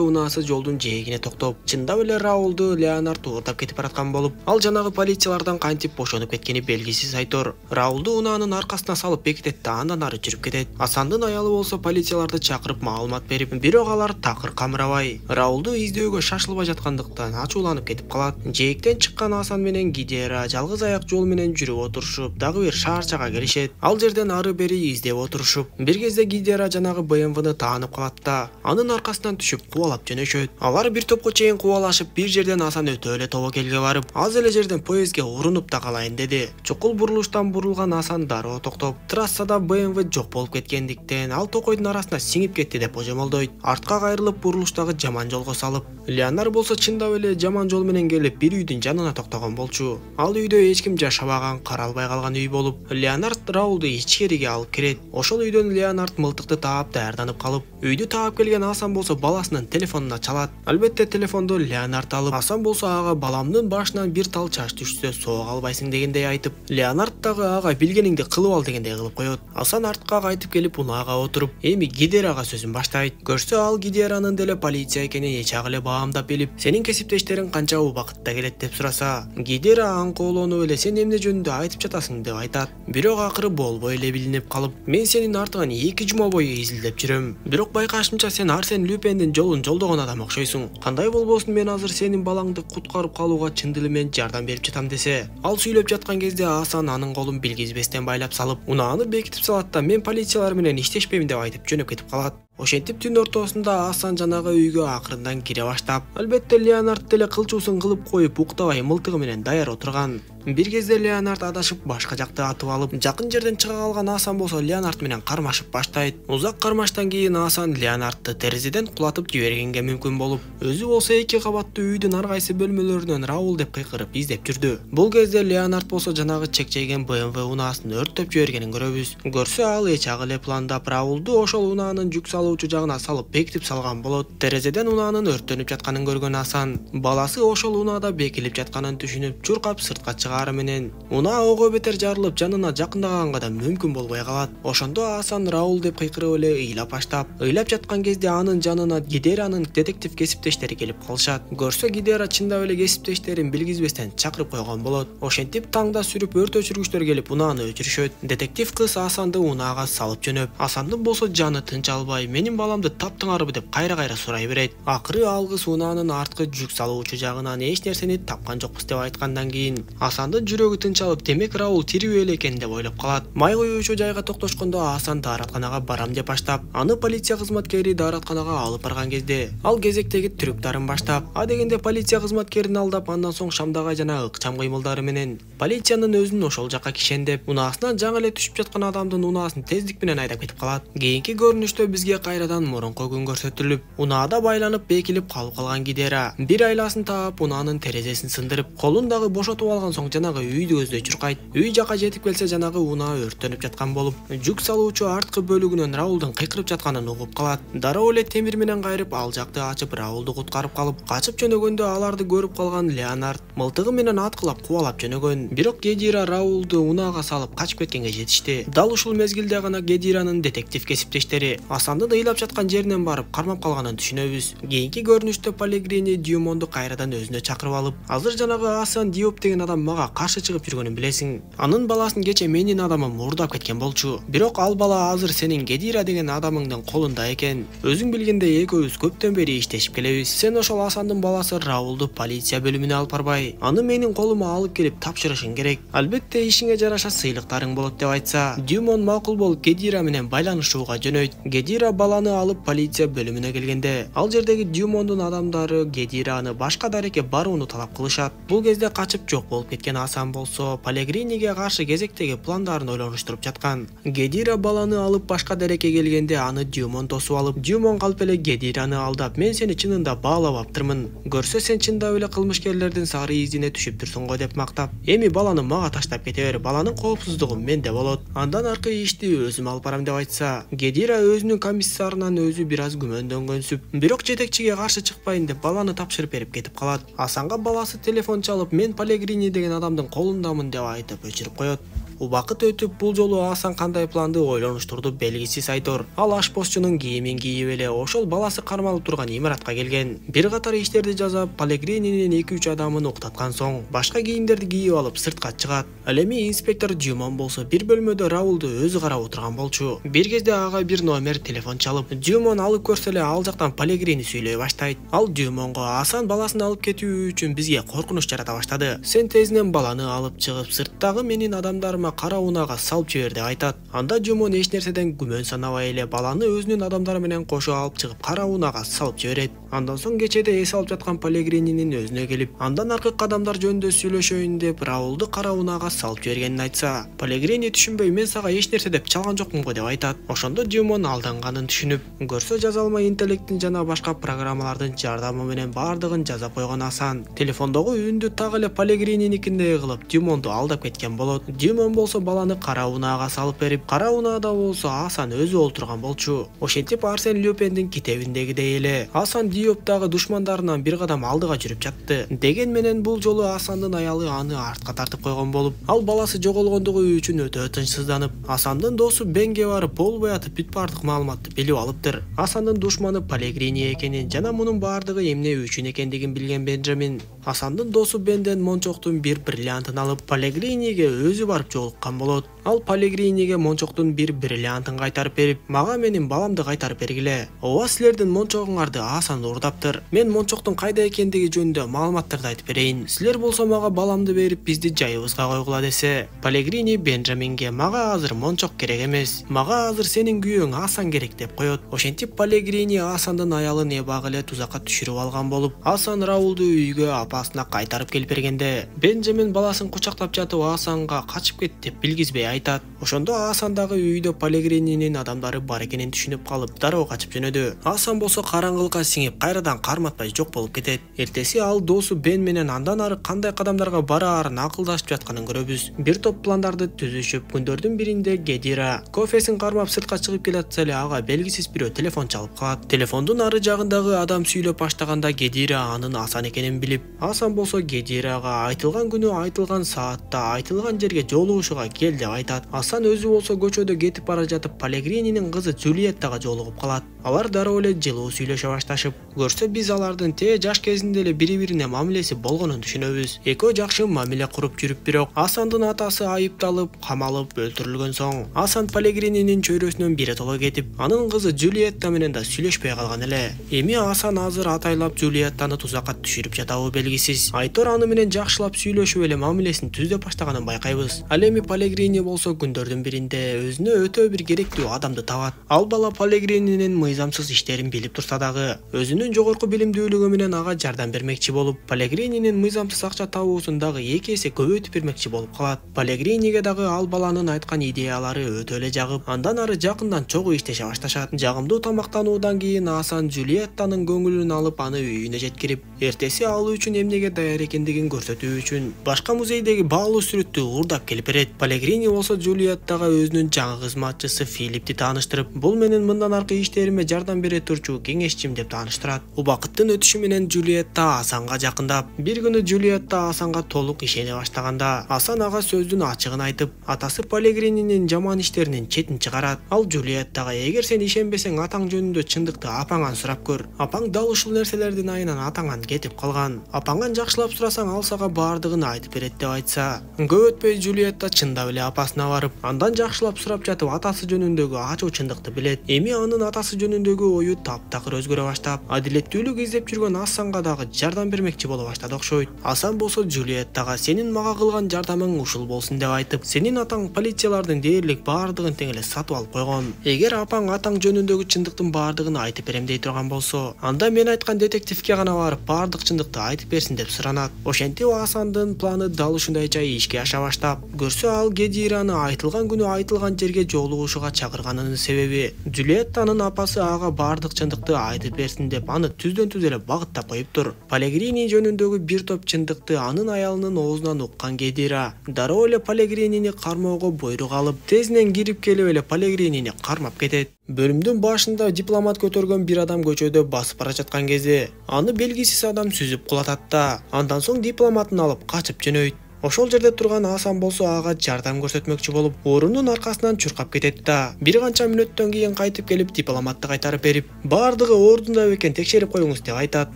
унаасы жолдун жээгине токтоп, чындап эле Раулду Леонард уурдап кетип бараткан болуп, ал жанагы полициялардан кантип бошонуп кеткени белгисиз айтор. Раулду унаанын аркасына салып бекитет да андан ары жүрүп кетет. Асандын аялы болсо полицияларды чакырып маалымат берип, бирок алар такыр камырабай, Раулду издөөгө шашылбай жаткандыктан ачууланып кетип калат. Жээктен чыккан Асан менен Гидера жалгыз аяк жол менен жүрүп отурушуп, дагы бир шаарчага келишет. Ал жерден ары бери издеп отурушуп, бир кезде Гидера жанагы BMWны таанып калат да анын аркасынан түшүп кубалап жөнөшөт. Алар бир топко чейин кубалашып, бир жерден Асан өтө эле тобокелге барып, аз эле жерден поездге урунуп да калайын деди. Чукул бурулуштан бурулган Асан дароо токтоп, трассада BMW жок болуп кеткендиктен ал токойдун арасына сиңип кетти деп божомолдойт. Артка кайрылып бурулуштагы жаман жолго салып, Леонард болсо чындап эле жаман жол менен келип бир үйдүн жанына токтогон болчу. Ал үйдө эч ким жашабаган, каралбай калган үй болуп, Леонард Раулду ичкериге алып кирет. Ошол үйдөн Леонард мылтыкты таап даярданып калып, Үйдү таап келген Асан болсо баласынын телефонуна чалат. Албетте телефонду Леонард алып, Асан болсо ага баламдын башынан бир тал чач түшсө сого албайсың дегендей айтып, Леонард дагы ага билгениңди кылып ал дегендей кылып коет. Асан артка кайтып келип унаага отуруп, эми Гидерага сөзүн баштайт. Көрсө ал Гидеранын деле полиция экенин эч агы эле баамдап билип, сенин кесиптештериң канча убакытта келет деп сураса, Гидера аңкоолонуп эле сен эмне жөнүндө айтып жатасың деп айтат. Бирок акыры болбой эле билинип калып, мен сенин артыңан 2 жума бою изилдеп жүрөм. Бирок байкашымча сен Арсен Люпендин жолун жолдогон адам окшойсуң. Кандай болбосун мен азыр сенин балаңды куткарып калууга чын дилим менен жардам берип жатам десе. Ал сүйлөп жаткан кезде Асан анын колун билгизбестен байлап салып, унааны бекитип салат да мен полициялар менен иштешпейм деп айтып жөнөп кетип калат. Ошентип түн ортосунда Асан жанагы үйгө акырындан кире баштап, албетте Леонард деле кылчуусун кылып коюп уктабай мылтыгы менен даяр отурган. Бир кезде Леонард адашып башка жакты атып алып, жакын жерден чыга калган Асан болсо Леонард менен кармашып баштайт. Узак кармаштан кийин Асан Леонардты терезеден кулатып жибергенге мүмкүн болуп, өзү болсо 2 кабаттуу үйдүн ар кайсы бөлмөлөрүнөн Раул деп кыйкырып издеп жүрдү. Бул кезде Леонард болсо жанагы чекчейген BMW унаасын өрттөп жибергенин көрөбүз. Көрсө ал эч ак эле пландап Раулду ошол унаанын жүк салуучу жагына салып бекитип салган болот. Терезеден унаанын өрттөнүп жатканын көргөн Асан баласы ошол унаада бекилип жатканын түшүнүп, чуркап сыртка чыгары менен унаа ого бетер жарылып жанына жакындаганга да мүмкүн болбой калат. Ошондо Асан Раул деп кыйкырып эле ыйлап баштап, ыйлап жаткан кезде анын жанына Гидеранын детектив кесиптештери келип калышат. Көрсө Гидера чындап эле кесиптештерин билгизбестен чакырып койгон болот. Ошентип таңда сүрүп өрт өчүргүчтөр келип унааны өчүрүшөт. Детектив кыз Асанды унаага салып жөнөп, Асандын болсо жаны тынч албай, менин баламды таптыңарбы деп кайра сурай берет. Акыры алгыс унаанын арткы жүк салуучу жагынан эч нерсени тапкан жокпуз деп айткандан кийин Асандын жүрөгү тынчалып, демек Раул тирүү эле экен деп ойлоп калат. Май куюучу жайга токтошкондо Асан дааратканага барам деп баштап, аны полиция кызматкери дааратканага алып барган кезде ал кезектеги трюктарын баштап, дегенде полиция кызматкерин алдап, андан соң шамдагай жана ыкчам кыймылдары менен полициянын өзүн ошол жакка кишендеп, унаасынан жаңы эле түшүп жаткан адамдын унаасын тездик менен айдап кетип калат. Кийинки көрүнүштө бизге кайрадан мурунку күн көрсөтүлүп, унаада байланып бекилип калып калган Гидера бир айласын таап унаанын терезесин сындырып, колун дагы бошотуп алган соң жанагы үйдү көздөй чуркайт. Үй жака жетип келсе жанагы унаа өрттөнүп жаткан болуп, жүк салуучу арткы бөлүгүнөн Раулдун кыйкырып жатканын угуп калат. Дароо эле темир менен кайрып ал жакты ачып Раулду куткарып калып, качып жөнөгөндө аларды көрүп калган Леонард мылтыгы менен аткылап кубалап жөнөгөн. Бирок Гедира Раулду унаага салып качып кеткенге жетишти. Дал ушул мезгилде гана Гедиранын детектив кесиптештери Асандын ыйлап жаткан жеринен барып кармап калганын түшүнөбүз. Кийинки көрүнүштө Полигрини Дюмонду кайрадан өзүнө чакырып алып, азыр жанагы Асан Диоп деген адам мага каршы чыгып жүргөнүн билесиң. Анын баласын кече менин адамым мурдап кеткен болчу. Бирок ал бала азыр сенин Гедира деген адамыңдын колунда экен. Өзүң билгендей экөөбүз көптөн бери иштешип келебиз. Сен ошол Асандын баласы Раулду полиция бөлүмүнө алып барбай, аны менин колума алып келип тапшырышың керек. Албетте ишиңе жараша сыйлыктарың болот деп айтса, Дюмон макул болуп Гедира менен байланышууга жөнөйт. Гедира баланы алып полиция бөлүмүнө келгенде, ал жердеги Дюмондун адамдары Гедираны башка дарекке барууну талап кылышат. Бул кезде качып жок болуп кеткен Асан болсо Полигриниге каршы кезектеги пландарын ойлонуштуруп жаткан. Гедира баланы алып башка дарекке келгенде аны Дюмон тосуп алып, Дюмон калп эле Гедираны алдап, мен сени чынында баалап аптырмын. Көрсө сен чындап эле кылмышкерлердин сары изине түшүп турсуң го деп мактап, эми баланы мага таштап кете бер, баланын коопсуздугу менде болот. Андан аркы ишти өзүм алып барам деп айтса, Гедира өзүнүн комиссарынан өзү бир аз күмөндөнгөнсүп, бирок жетекчиге каршы чыкпайын деп баланы тапшырып берип кетип калат. Асанга баласы телефон чалып, мен Полигрини деген адамдын колундамын деп айтып өчүрүп коет. Убакыт өтүп, бул жолу Асан кандай планды ойлонуштурду белгисиз айтор. Ал ашпозчунун кийимин кийип эле ошол баласы кармалып турган имаратка келген. Бир катар иштерди жазап, Полигрининин 2-3 адамын уктаткан соң, башка кийимдерди кийип алып сыртка чыгат. Ал эми инспектор Дюмон болсо бир бөлмөдө Раулду өзү карап отурган болчу. Бир кезде ага бир номер телефон чалып, Дюмон алып көрсө эле ал жактан Полигрини сүйлөй баштайт. Ал Дюмонго Асан баласын алып кетүү үчүн бизге коркунуч жарата баштады. Сен тезинен баланы алып чыгып, сырттагы менин адамдарыма кара унаага салып жибер деп айтат. Анда Дюмон эч нерседен күмөн санабай эле баланы өзүнүн адамдары менен кошо алып чыгып кара унаага салып жиберет. Андан соң кечеде эс алып жаткан Полигрининин өзүнө келип, андан аркы кадамдар жөнүндө сүйлөшөйүн деп Раулду кара унаага салып жибергенин айтса, Полигрини түшүнбөй, мен сага эч нерсе деп чалган жокмун го деп айтат. Ошондо Дюмон алданганын түшүнүп, көрсө жаза алмай интеллекттин жана башка программалардын жардамы менен бардыгын жаза койгон Асан телефондогу үндү так эле Полигрининикиндей кылып Дюмонду алдап кеткен болот. Дюмон болсо баланы кара унаага салып берип, кара унаада болсо Асан өзү олтурган болчу. Ошентип Арсен Люпендин китебиндегидей эле Асан Диоптагы душмандарынан бир кадам алдыга жүрүп жатты. Деген менен бул жолу Асандын аялы аны артка тартып койгон болуп, ал баласы жоголгондугу үчүн өтө тынчсызданып, Асандын досу Бенге барып болбой атып бүт бардык маалыматты билип алыптыр. Асандын душманы Палегрини экенин жана мунун бардыгы эмне үчүн экендигин билген Бенджамин Асандын досу Бенден мончоктун бир бриллиантын алып Палегриниге өзү барып жолуккан болот. Ал Палегриниге мончоктун бир бриллиантын кайтарып берип, мага менин баламды кайтарып бергиле. Ооба, силердин мончогуңарды Асан урдаптыр. Мен мончоктун кайда экендиги жөнүндө маалыматтарды айтып берейин. Силер болсо мага баламды берип, бизди жайыбызга койгула десе, Палегрини Бенджаминге мага азыр мончок керек эмес. Мага азыр сенин күйөөң Асан керек деп коет. Ошентип Палегрини Асандын аялын эбак эле тузакка түшүрүп алган болуп, Асан Раулду үйгө апасына кайтарып келип бергенде, Бенджамин баласын кучактап жатып Асанга качып кет деп билгизбей айтат. Ошондо Асан дагы үйдө Палегрининин адамдары бар экенин түшүнүп калып, дароо качып жөнөдү. Асан болсо караңгылыкка сиңип, кайрадан карматпай жок болуп кетет. Эртеси ал досу Бен менен андан ары кандай кадамдарга бараарын акылдашып жатканын көрөбүз. Бир топ пландарды түзүшүп, күндөрдүн биринде Гедира кофесин кармап сыртка чыгып келатса эле ага белгисиз бирөө телефон чалып калат. Телефондун ары жагындагы адам сүйлөп баштаганда Гедира анын Асан экенин билип, Асан болсо Гедирага айтылган күнү, айтылган саатта, айтылган жерге жолугушууга кел деп айтат. Асан өзү болсо көчөдө кетип бара жатып Палегрининин кызы Джульеттага жолугуп калат. Алар дароо эле жылуу сүйлөшө башташып, көрсө биз алардын жаш кезинде эле бири-бирине мамилеси болгонун түшүнөбүз. Экөө жакшы мамиле куруп жүрүп, бирок Асандын атасы айыпталып, камалып, өлтүрүлгөн соң Асан Палегрининин чөйрөсүнөн биротоло кетип, анын кызы Джульетта менен да сүйлөшпөй калган эле. Эми Асан азыр атайлап Джульеттаны тузакка түшүрүп жатабы белгисиз. Айтор аны менен жакшылап сүйлөшүп эле мамилесин түздөп баштаганын байкайбыз. Ал эми Палегрини болсо күндөрдүн биринде өзүнө өтө бир керектүү адамды табат. Ал бала Палегрининин мыйзамсыз иштерин билип турса дагы, өзүнүн жогорку билимдүүлүгү менен ага жардам бермекчи болуп, Палегрининин мыйзамсыз акча табуусун дагы 2 эсе көбөйтүп бермекчи болуп калат. Палегриниге дагы ал баланын айткан идеялары өтө эле жагып, андан ары жакындан чогуу иштеше башташат. Жагымдуу тамактануудан кийин Асан Джульеттанын көңүлүн алып, аны үйүнө жеткирип, эртеси ал үчүн эмнеге даяр экендигин көрсөтүү үчүн башка музейдеги баалуу сүрөттү уурдап келип берет. Палегрини болсо Джульеттага өзүнүн жаңы кызматчысы Филипти тааныштырып, бул менин мындан аркы иштериме жардам бере турчу кеңешчим деп тааныштырат. Убакыттын өтүшү менен Джульетта Асанга жакындап, бир күнү Джульетта Асанга толук ишене баштаганда, Асан ага сөздүн ачыгын айтып, атасы Палегрининин жаман иштеринин четин чыгарат. Ал Джульеттага, эгер сен ишенбесең, атаң жөнүндө чындыкты апаңан сурап көр. Апаң дал ушул нерселердин айынан атаңан кетип калган. Апаңан жакшылап сурасаң, ал сага бардыгын айтып берет деп айтса, көп өтпөй Джульетта чындап эле апасына барып, андан жакшылап сурап жатып, атасы жөнүндөгү ачуу чындыкты билет. Эми анын атасы жөнүндөгү ою таптакыр өзгөрө баштап, адилеттүүлүк издеп жүргөн Асанга дагы жардам бермекчи боло баштады окшойт. Асан болсо Джульеттага сенин мага кылган жардамың ушул болсун деп айтып, сенин атаң полициялардын дээрлик бардыгын тең эле сатып алып койгон. Эгер апаң атаң жөнүндөгү чындыктын бардыгын айтып берем дей турган болсо, анда мен айткан детективге гана барып бардык чындыкты айтып берсин деп суранат. Ошентип Асандын планы дал ушундайча ишке аша баштап, көрсө ал Гедираны айтылган күнү айтылган жерге жолугушууга чакырганынын себеби Джульеттанын апасы ага бардык чындыкты айтып берсин деп аны түздөн түз эле багыттап коюптур. Палегрини жөнүндөгү бир топ чындыкты анын аялынын оозунан уккан Гедира дароо эле Палегринини кармоого буйрук алып, тезинен кирип келип эле Палегринини кармап кетет. Бөлүмдүн башында дипломат көтөргөн бир адам көчөдө басып бара жаткан кезде, аны белгисиз адам сүзүп кулатат да, андан соң дипломатын алып качып жөнөйт. Ошол жерде турган Асан болсо ага жардам көрсөтмөкчү болуп, орунун аркасынан чуркап кетет да, бир канча мүнөттөн кийин кайтып келип дипломатты кайтарып берип, бардыгы ордунда бекен текшерип коюңуз деп айтат.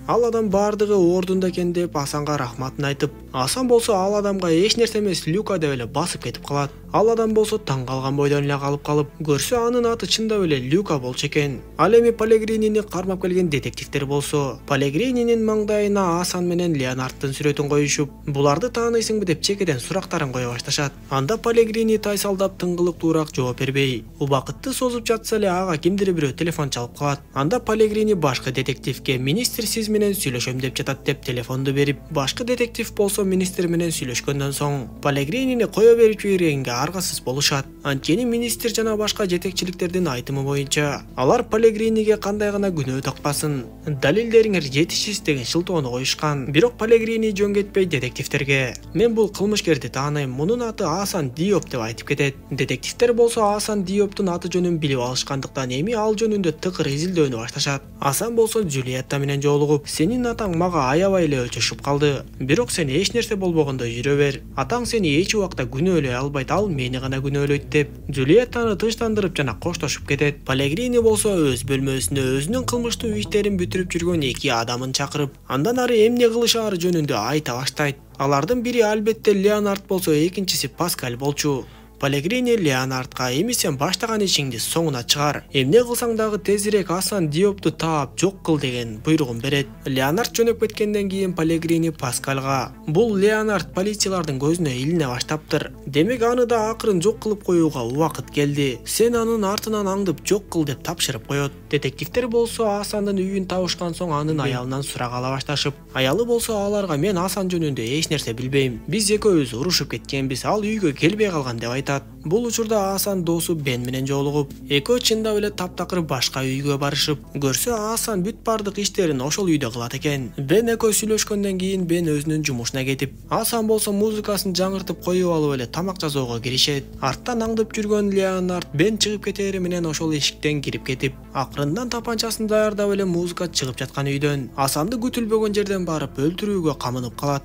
Ал адам бардыгы ордунда экен деп Асанга рахматын айтып, Асан болсо ал адамга эч нерсе эмес Люка деп эле басып кетип калат. Ал адам болсо таң калган бойдон эле калып, көрсө анын аты чындап эле Люка болчу экен. Ал эми Палегринини кармап келген детективдер болсо, Палегрининин маңдайына Асан менен Леонардтын сүрөтүн коюшуп, буларды таанысыңбы деп чекеден сурактарын кое башташат. Анда Палегрини тайсалдап тыңгылыктуураак жооп бербей, убакытты созуп жатса эле ага кимдир бирөө телефон чалып калат. Анда Палегрини башкы детективге министр сиз менен сүйлөшөм деп жатат деп телефонду берип, башкы детектив болсо сауда министри менен сүйлөшкөндөн соң Pellegrinini кое берип жибергенге аргасыз болушат. Анткени министр жана башка жетекчиликтердин айтымы боюнча алар Pellegriниге кандай гана күнөө такпасын, далилдериңер жетишсиз деген шылтоону коюшкан. Бирок Pellegrini жөн кетпей детективтерге "Мен бул кылмышкерди тааныйм, мунун аты Асан Диоп" деп айтып кетет. Детективтер болсо Асан Диоптун аты жөнүн билип алышкандыктан эми ал жөнүндө тыкыр изилдөөнү башташат. Асан болсо Джулиетта менен жолугуп, "Сенин атаң мага аябай эле өчөшүп калды. Бирок сен эч нерсе болбогондой жүрө бер. Атаң сени эч убакта күнөөлөй албайт, ал мени гана күнөөлөйт" деп Джулиеттаны тынчтандырып жана коштошуп кетет. Pellegrini болсо өз бөлмөсүнө өзүнүн кылмыштуу иштерин бүтүрүп жүргөн эки адамын чакырып, андан ары эмне кылышаары жөнүндө айта баштайт. Алардын бири албетте Леонард болсо, экинчиси Паскаль болчу. Pellegrini Леонардга "Эми сен баштаган ишиңди соңуна чыгар. Эмне кылсаң дагы тезирээк Асан Диопту таап жок кыл" деген буйругун берет. Леонард жөнөп кеткенден кийин Pellegrini Паскальга "Бул Леонард полициялардын көзүнө илине баштаптыр. Демек аны да акырын жок кылып коюуга убакыт келди. Сен анын артынан аңдып жок кыл" деп тапшырып коет. Детективтер болсо Асандын үйүн табышкан соң анын аялынан сурак ала башташып, аялы болсо аларга "Мен Асан жөнүндө эч нерсе билбейм. Биз экөөбүз урушуп кеткенбиз, ал үйгө келбей калган" деп айтат. Бул учурда Асан досу Бен менен жолугуп, экөө чындап эле таптакыр башка үйгө барышып, көрсө Асан бүт бардык иштерин ошол үйдө кылат экен. Бен экөө сүйлөшкөндөн кийин Бен өзүнүн жумушуна кетип, Асан болсо музыкасын жаңыртып коюп алып эле тамак жасоого киришет. Арттан аңдып жүргөн Леонард Бен чыгып кетери менен ошол эшиктен кирип кетип, акырындан тапанчасын даярдап эле музыка чыгып жаткан үйдөн Асанды күтүлбөгөн жерден барып өлтүрүүгө камынып калат.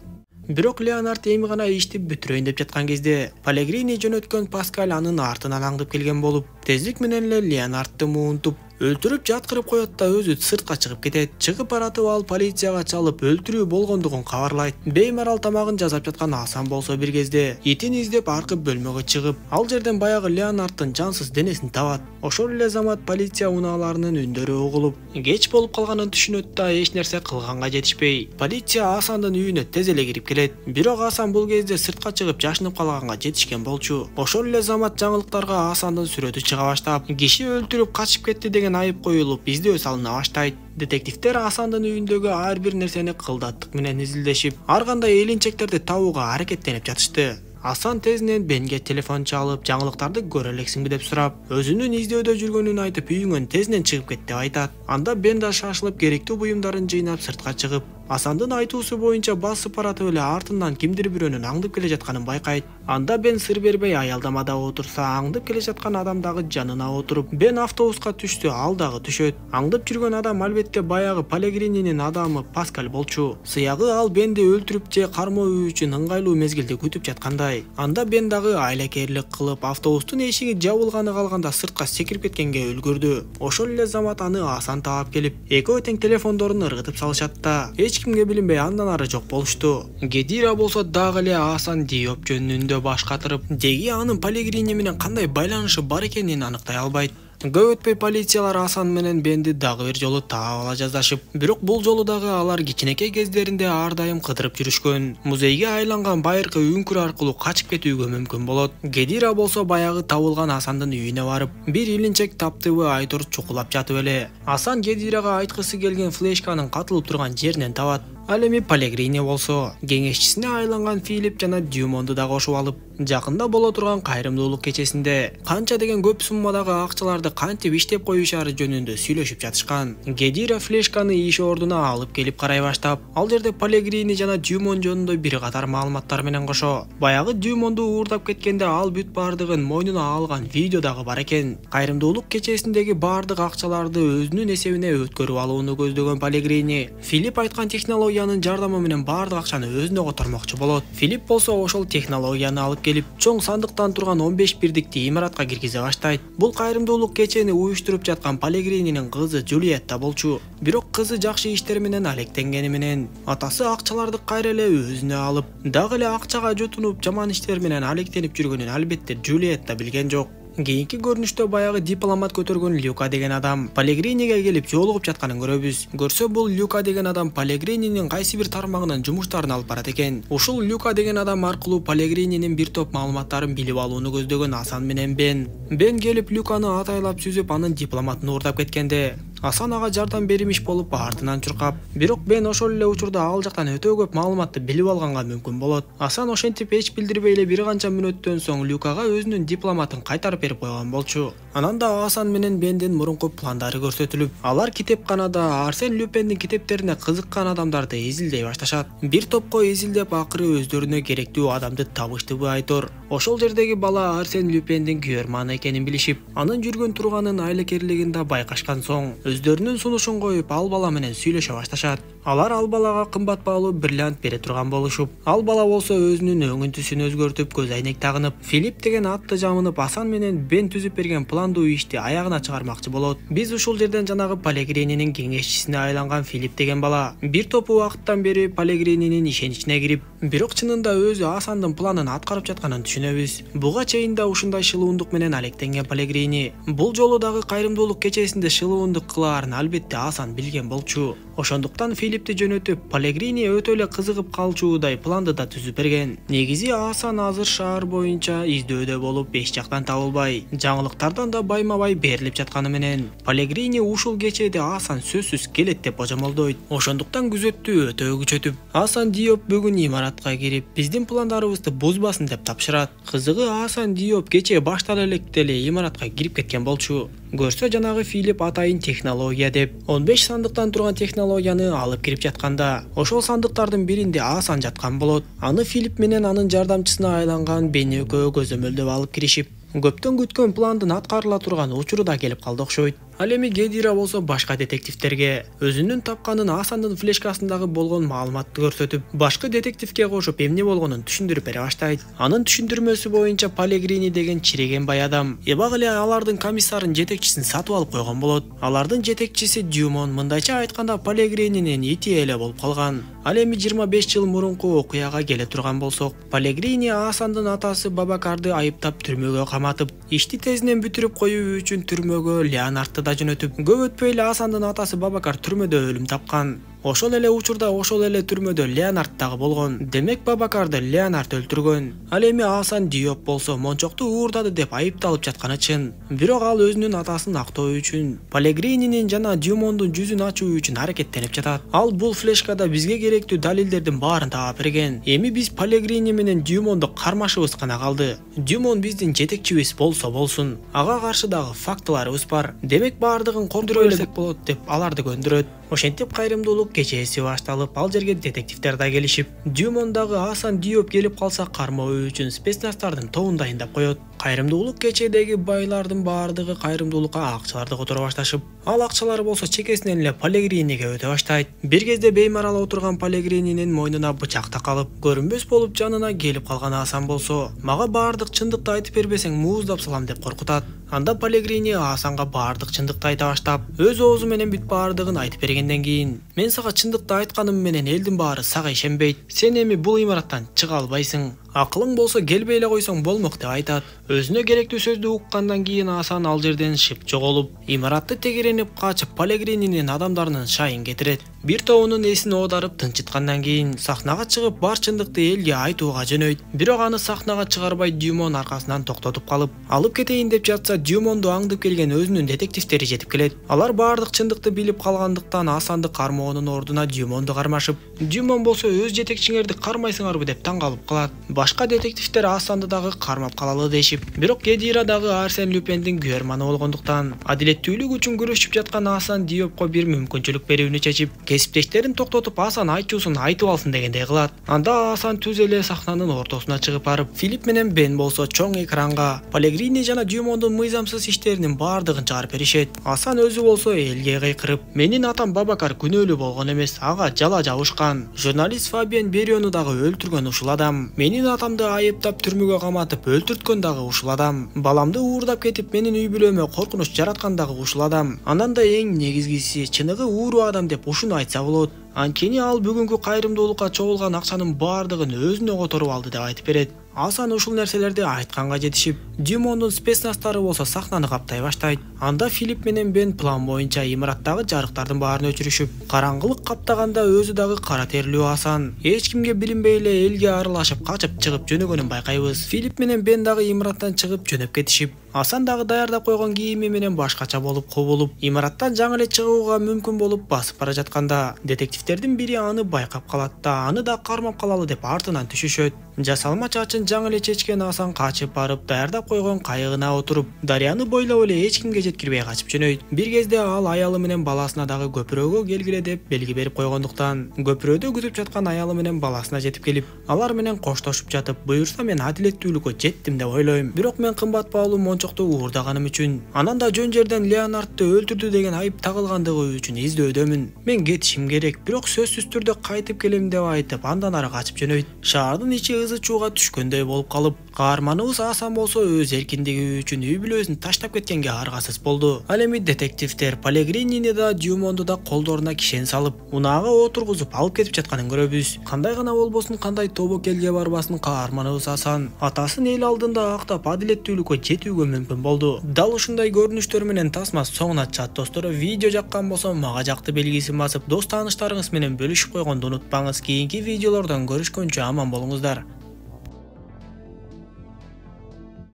Бирок Леонард эми гана ишти бүтүрөйүн деп жаткан кезде Pellegrini жөнөткөн Паскаль анын артынан аңдып келген болуп, тездик менен эле Леонардты муунтуп өлтүрүп жаткырып коет да өзү сыртка чыгып кетет. Чыгып баратып ал полицияга чалып өлтүрүү болгондугун кабарлайт. Беймарал тамагын жасап жаткан Асан болсо бир кезде итин издеп аркы бөлмөгө чыгып, ал жерден баягы Леонардтын жансыз денесин табат. Ошол эле замат полиция унааларынын үндөрү угулуп, кеч болуп калганын түшүнөт да эч нерсе кылганга жетишпей, полиция Асандын үйүнө тез эле кирип келет. Бирок Асан бул кезде сыртка чыгып жашынып калганга жетишкен болчу. Ошол эле замат жаңылыктарга Асандын сүрөтү чыга баштап, киши өлтүрүп качып кетти деген айып коюлуп, издөө салына баштайт. Детективтер Асандын үйүндөгү ар бир нерсени кылдаттык менен изилдешип, ар кандай элинчектерди табууга аракеттенип жатышты. Асан тезинен Бенге телефон чалып, жаңылыктарды көрө элексиңби деп сурап, өзүнүн издөөдө жүргөнүн айтып, үйүңөн тезинен чыгып кет деп айтат. Анда Бен да шашылып керектүү буюмдарын жыйнап сыртка чыгып, Асандын айтуусу боюнча басып баратып эле артынан кимдир бирөөнүн аңдып келе жатканын байкайт. Анда Бен сыр бербей аялдамада отурса, аңдып келе жаткан адам дагы жанына отуруп, Бен автобуска түштү, ал дагы түшөт. Аңдып жүргөн адам албетте баягы Pellegrinинин адамы Паскаль болчу. Сыягы ал Бенди өлтүрүп же кармоо үчүн ыңгайлуу мезгилди күтүп жаткандай. Анда Бен дагы айлакерлик кылып, автобустун эшиги жабылганы калганда сыртка секирип кеткенге үлгүрдү. Ошол эле замат аны Асан таап келип, экөө тең телефондорун ыргытып салышат да эч кимге билинбей андан ары жок болушту. Гедира болсо дагы эле Асан Диоп жөнүндө баш катырып, деги анын Pellegrini менен кандай байланышы бар экенин аныктай албайт. Көп өтпөй полициялар Асан менен Бенди дагы бир жолу таап ала жаздашып, бирок бул жолу дагы алар кичинекей кездеринде ар дайым кыдырып жүрүшкөн. Музейге айланган байыркы үңкүр аркылуу качып кетүүгө мүмкүн болот. Гедира болсо баягы табылган Асандын үйүнө барып, бир илинчек таптыбы Айтор чукулап жатып эле Асан Гедирага айткысы келген флешканын катылып турган жеринен табат. Ал эми Pellegrini болсо кеңешчисине айланган Филипп жана Дюмонду да кошуп алып, жакында боло турган кайрымдуулук кечесинде канча деген көп суммадагы акчаларды кантип иштеп коюшары жөнүндө сүйлөшүп жатышкан. Гедира флешканы иш ордуна алып келип карай баштап, ал жерде Pellegrini жана Дюмон жөнүндө бир катар маалыматтар менен кошо, баягы Дюмонду уурдап кеткенде ал бүт бардыгын мойнуна алган видео дагы бар экен. Кайрымдуулук кечесиндеги бардык акчаларды өзүнүн эсебине өткөрүп алууну көздөгөн Pellegrini Филипп айткан технологиянын жардамы менен бардык акчаны өзүнө котормокчу болот. Филипп болсо ошол технологияны алып келип, чоң сандыктан турган 15 бирдикти имаратка киргизе баштайт. Бул кайрымдуулук кечени уюштуруп жаткан Pellegrinинин кызы Джулиетта болчу. Бирок кызы жакшы иштер менен алектенгени менен атасы акчаларды кайра эле өзүнө алып, дагы эле акчага жутунуп, жаман иштер менен алектенип жүргөнүн албетте Джулиетта билген жок. Кийинки көрүнүштө баягы дипломат көтөргөн Люка деген адам Pellegriниге келип жолугуп жатканын көрөбүз. Көрсө бул Люка деген адам Pellegrinинин кайсы бир тармагынын жумуштарын алып барат экен. Ушул Люка деген адам аркылуу Pellegrinинин бир топ маалыматтарын билип алууну көздөгөн Асан менен Бен келип Люканы атайлап сүзүп, анын дипломатын уурдап кеткенде, Асан ага жардам беримиш болуп артынан чуркап. Бирок Бен ошол эле учурда ал жактан өтө көп маалыматты билип алганга мүмкүн болот. Асан ошентип эч билдирбей эле бир канча мүнөттөн соң Люкага өзүнүн дипломатын кайтарып берип койгон болчу. Анан да Асан менен Бендин мурунку пландары көрсөтүлүп, алар китепканада Арсен Люпендин китептерине кызыккан адамдарды изилдей башташат. Бир топко изилдеп акыры өздөрүнө керектүү адамды табыштыбы айтор. Ошол жердеги бала Арсен Люпендин күйөрманы экенин билишип, анын жүргөн турганын айлакерлигин да байкашкан соң, өздөрүнүн сунушун коюп ал бала менен сүйлөшө башташат. Алар ал балага кымбат баалуу бриллиант бере турган болушуп, ал бала болсо өзүнүн өңүнтүсүн өзгөртүп, көз айнек тагынып, Филипп деген атты жамынып, Асан менен Бен түзүп берген пландуу ишти аягына чыгармакчы болот. Биз ушул жерден жанагы Палегрининин кеңешчисине айланган Филипп деген бала бир топ убакыттан бери Палегрининин ишеничине кирип, бирок чынында өзү Асандын планын аткарып жатканын түшүнөбүз. Буга чейин да ушундай шылуундук менен алектенген Палегрини бул жолу дагы кайрымдуулук кечесинде шылуундук кылаарын албетте Асан билген болчу. Ошондуктан Филиппти жөнөтүп, Палегрини өтө эле кызыгып калчуудай планды да түзүп берген. Негизи Асан азыр шаар боюнча издөөдө болуп, эч жактан табылбай, жаңылыктардан да байма-бай берилип жатканы менен Палегрини ушул кечеде Асан сөзсүз келет деп божомолдойт. Ошондуктан күзөттү өтө күчөтүп, Асан Диоп бүгүн имаратка кирип, биздин пландарыбызды бузбасын деп тапшырат. Кызыгы Асан Диоп кече баштала электе эле имаратка кирип кеткен болчу. Көрсө жанагы Филипп атайын технология деп 15 сандыктан турган технологияны алып кирип жатканда, ошол сандыктардын биринде Асан жаткан болот. Аны Филипп менен анын жардамчысына айланган Бен экөө көзөмөлдөп алып киришип, көптөн күткөн пландын аткарыла турган учуру да келип калды окшойт. Ал эми Гедира болсо башка детективтерге өзүнүн тапканын Асандын флешкасындагы болгон маалыматты көрсөтүп, башкы детективге кошуп эмне болгонун түшүндүрүп бере баштайт. Анын түшүндүрмөсү боюнча Палегрини деген чиреген бай адам эбак эле алардын комиссарын жетекчисин сатып алып койгон болот. Алардын жетекчиси Дюмон, мындайча айтканда Палегрининин ити эле болуп калган. Ал эми 25 жыл мурунку окуяга келе турган болсок, Палегрини Асандын атасы Бабакарды айыптап түрмөгө каматып, ишти тезинен бүтүрүп коюу үчүн түрмөгө Леонардты жөнөтүп, көп өтпөй эле Асандын атасы Бабакар түрмөдө өлүм тапкан. Ошол эле учурда ошол эле түрмөдө Леонард дагы болгон. Демек Бабакарды Леонард өлтүргөн. Ал эми Асан Диоп болсо мончокту уурдады деп айыпталып жатканы чын. Бирок ал өзүнүн атасын актоо үчүн, Палегрининин жана Дюмондун жүзүн ачуу үчүн аракеттенип жатат. Ал бул флешкада бизге керектүү далилдердин баарын таап берген. Эми биз Палегрини менен Дюмонду кармашыбыз гана калды. Дюмон биздин жетекчибиз болсо болсун, ага каршы дагы фактыларыбыз бар. Демек баардыгын кондура берсек болот деп аларды көндүрөт. Ошентип кайрымдуулук кечеси башталып, ал жерге детективдер да келишип, Дюмон дагы Асан Диоп келип калса кармоо үчүн спецназтардын тобун дайындап коет. Кайрымдуулук кечедеги байлардын баардыгы кайрымдуулукка акчаларды которо башташып, ал акчалар болсо чекесинен эле Палегриниге өтө баштайт. Бир кезде беймарал отурган Палегрининин мойнуна бычак такалып, көрүнбөс болуп жанына келип калган Асан болсо, мага баардык чындыкты айтып бербесең мууздап салам деп коркутат. Анда Палегрини Асанга баардык чындыкты айта баштап, өз оозу менен бүт баардыгын айтып бергенден кийин, мен сага чындыкты айтканым менен элдин баары сага ишенбейт. Сен эми бул имараттан чыга албайсың. Акылың болсо келбей эле койсоң болмок деп айтат. Өзүнө керектүү сөздү уккандан кийин Асан ал жерден шып жоголуп, имаратты тегеренип качып Палегрининин адамдарынын шайын кетирет. Бир тобунун эсин оодарып тынчыткандан кийин сахнага чыгып бар чындыкты элге айтууга жөнөйт. Бирок аны сахнага чыгарбай Дюмон аркасынан токтотуп калып, алып кетейин деп жатса, Дюмонду аңдып келген өзүнүн детективтери жетип келет. Алар баардык чындыкты билип калгандыктан Асанды кармоонун ордуна Дюмонду кармашып, Дюмон болсо өз жетекчиңерди кармайсыңарбы деп таң калып калат. Башка детективтер Асанды дагы кармап калалы дешип, бирок Гедира дагы Арсен Люпендин күйөрманы болгондуктан адилеттүүлүк үчүн күрөшүп жаткан Асан Диопко бир мүмкүнчүлүк берүүнү чечип, кесиптештерин токтотуп Асан айтуусун айтып алсын дегендей кылат. Анда Асан түз эле сахнанын ортосуна чыгып барып, Филипп менен Бен болсо чоң экранга Палегрини жана Дюмондун мыйзамсыз иштеринин баардыгын чыгарып беришет. Асан өзү болсо элге кыйкырып, менин атам Бабакар күнөөлүү болгон эмес, ага жала жабышкан. Журналист Фабиан Бериону дагы өлтүргөн ушул адам. Менин атамды айыптап түрмөгө каматып өлтүрткөн дагы ушул адам. Баламды уурдап кетип менин үй бүлөмө коркунуч жараткан дагы ушул адам. Анан да эң негизгиси чыныгы ууруу адам деп ушуну айтса болот. Анткени ал бүгүнкү кайрымдуулукка чогулган акчанын баардыгын өзүнө которуп алды деп айтып берет. Асан ушул нерселерди айтканга жетишип, Дюмондун спецнастары болсо сахнаны каптай баштайт. Анда Филипп менен Бен план боюнча имараттагы жарыктардын баарын өчүрүшүп, караңгылык каптаганда өзү дагы кара терлүү Асан эч кимге билинбей эле элге аралашып качып чыгып жөнөгөнүн байкайбыз. Филипп менен Бен дагы имараттан чыгып жөнөп кетишип, Асан дагы даярдап койгон кийими менен башкача болуп кубулуп, имараттан жаңы эле чыгууга мүмкүн болуп басып бара жатканда, детективдердин бири аны байкап калат да, аны да кармап калалы деп артынан түшүшөт. Жасалма чачын жаңы эле чечкен Асан качып барып, даярдап койгон кайыгына отуруп, дарыяны бойлоп эле эч кимге жеткирбей качып жөнөйт. Бир кезде ал аялы менен баласына дагы көпүрөгө келгиле деп белги берип койгондуктан, көпүрөдө күтүп жаткан аялы менен баласына жетип келип, алар менен коштошуп жатып, буюрса мен адилеттүүлүккө жеттим деп ойлойм. Бирок мен кымбат баалуу мончокту уурдаганым үчүн, анан да жөн жерден Леонардты өлтүрдү деген айып тагылгандыгы үчүн издөөдөмүн. Мен кетишим керек, бирок сөзсүз түрдө кайтып келем деп айтып, андан ары качып жөнөйт. Шаардын ичи ызы чууга түшкөндөй болуп калып, каарманыбыз Асан болсо өз эркиндиги үчүн үй бүлөсүн таштап кеткенге аргасыз болду. Ал эми детективдер Пелегринини да Дюмонду да колдоруна кишен салып, унаага отургузуп алып кетип жатканын көрөбүз. Кандай гана болбосун, кандай тобокелге барбасын, каарманыбыз Асан атасын эл алдында актап адилеттүүлүккө жетүүгө мүмкүн болду. Дал ушундай көрүнүштөр менен тасма соңуна чат достор. Видео жаккан болсо мага жакты белгисин басып, дос тааныштарыңыз менен бөлүшүп койгонду унутпаңыз. Кийинки видеолордон көрүшкөнчө аман болуңуздар.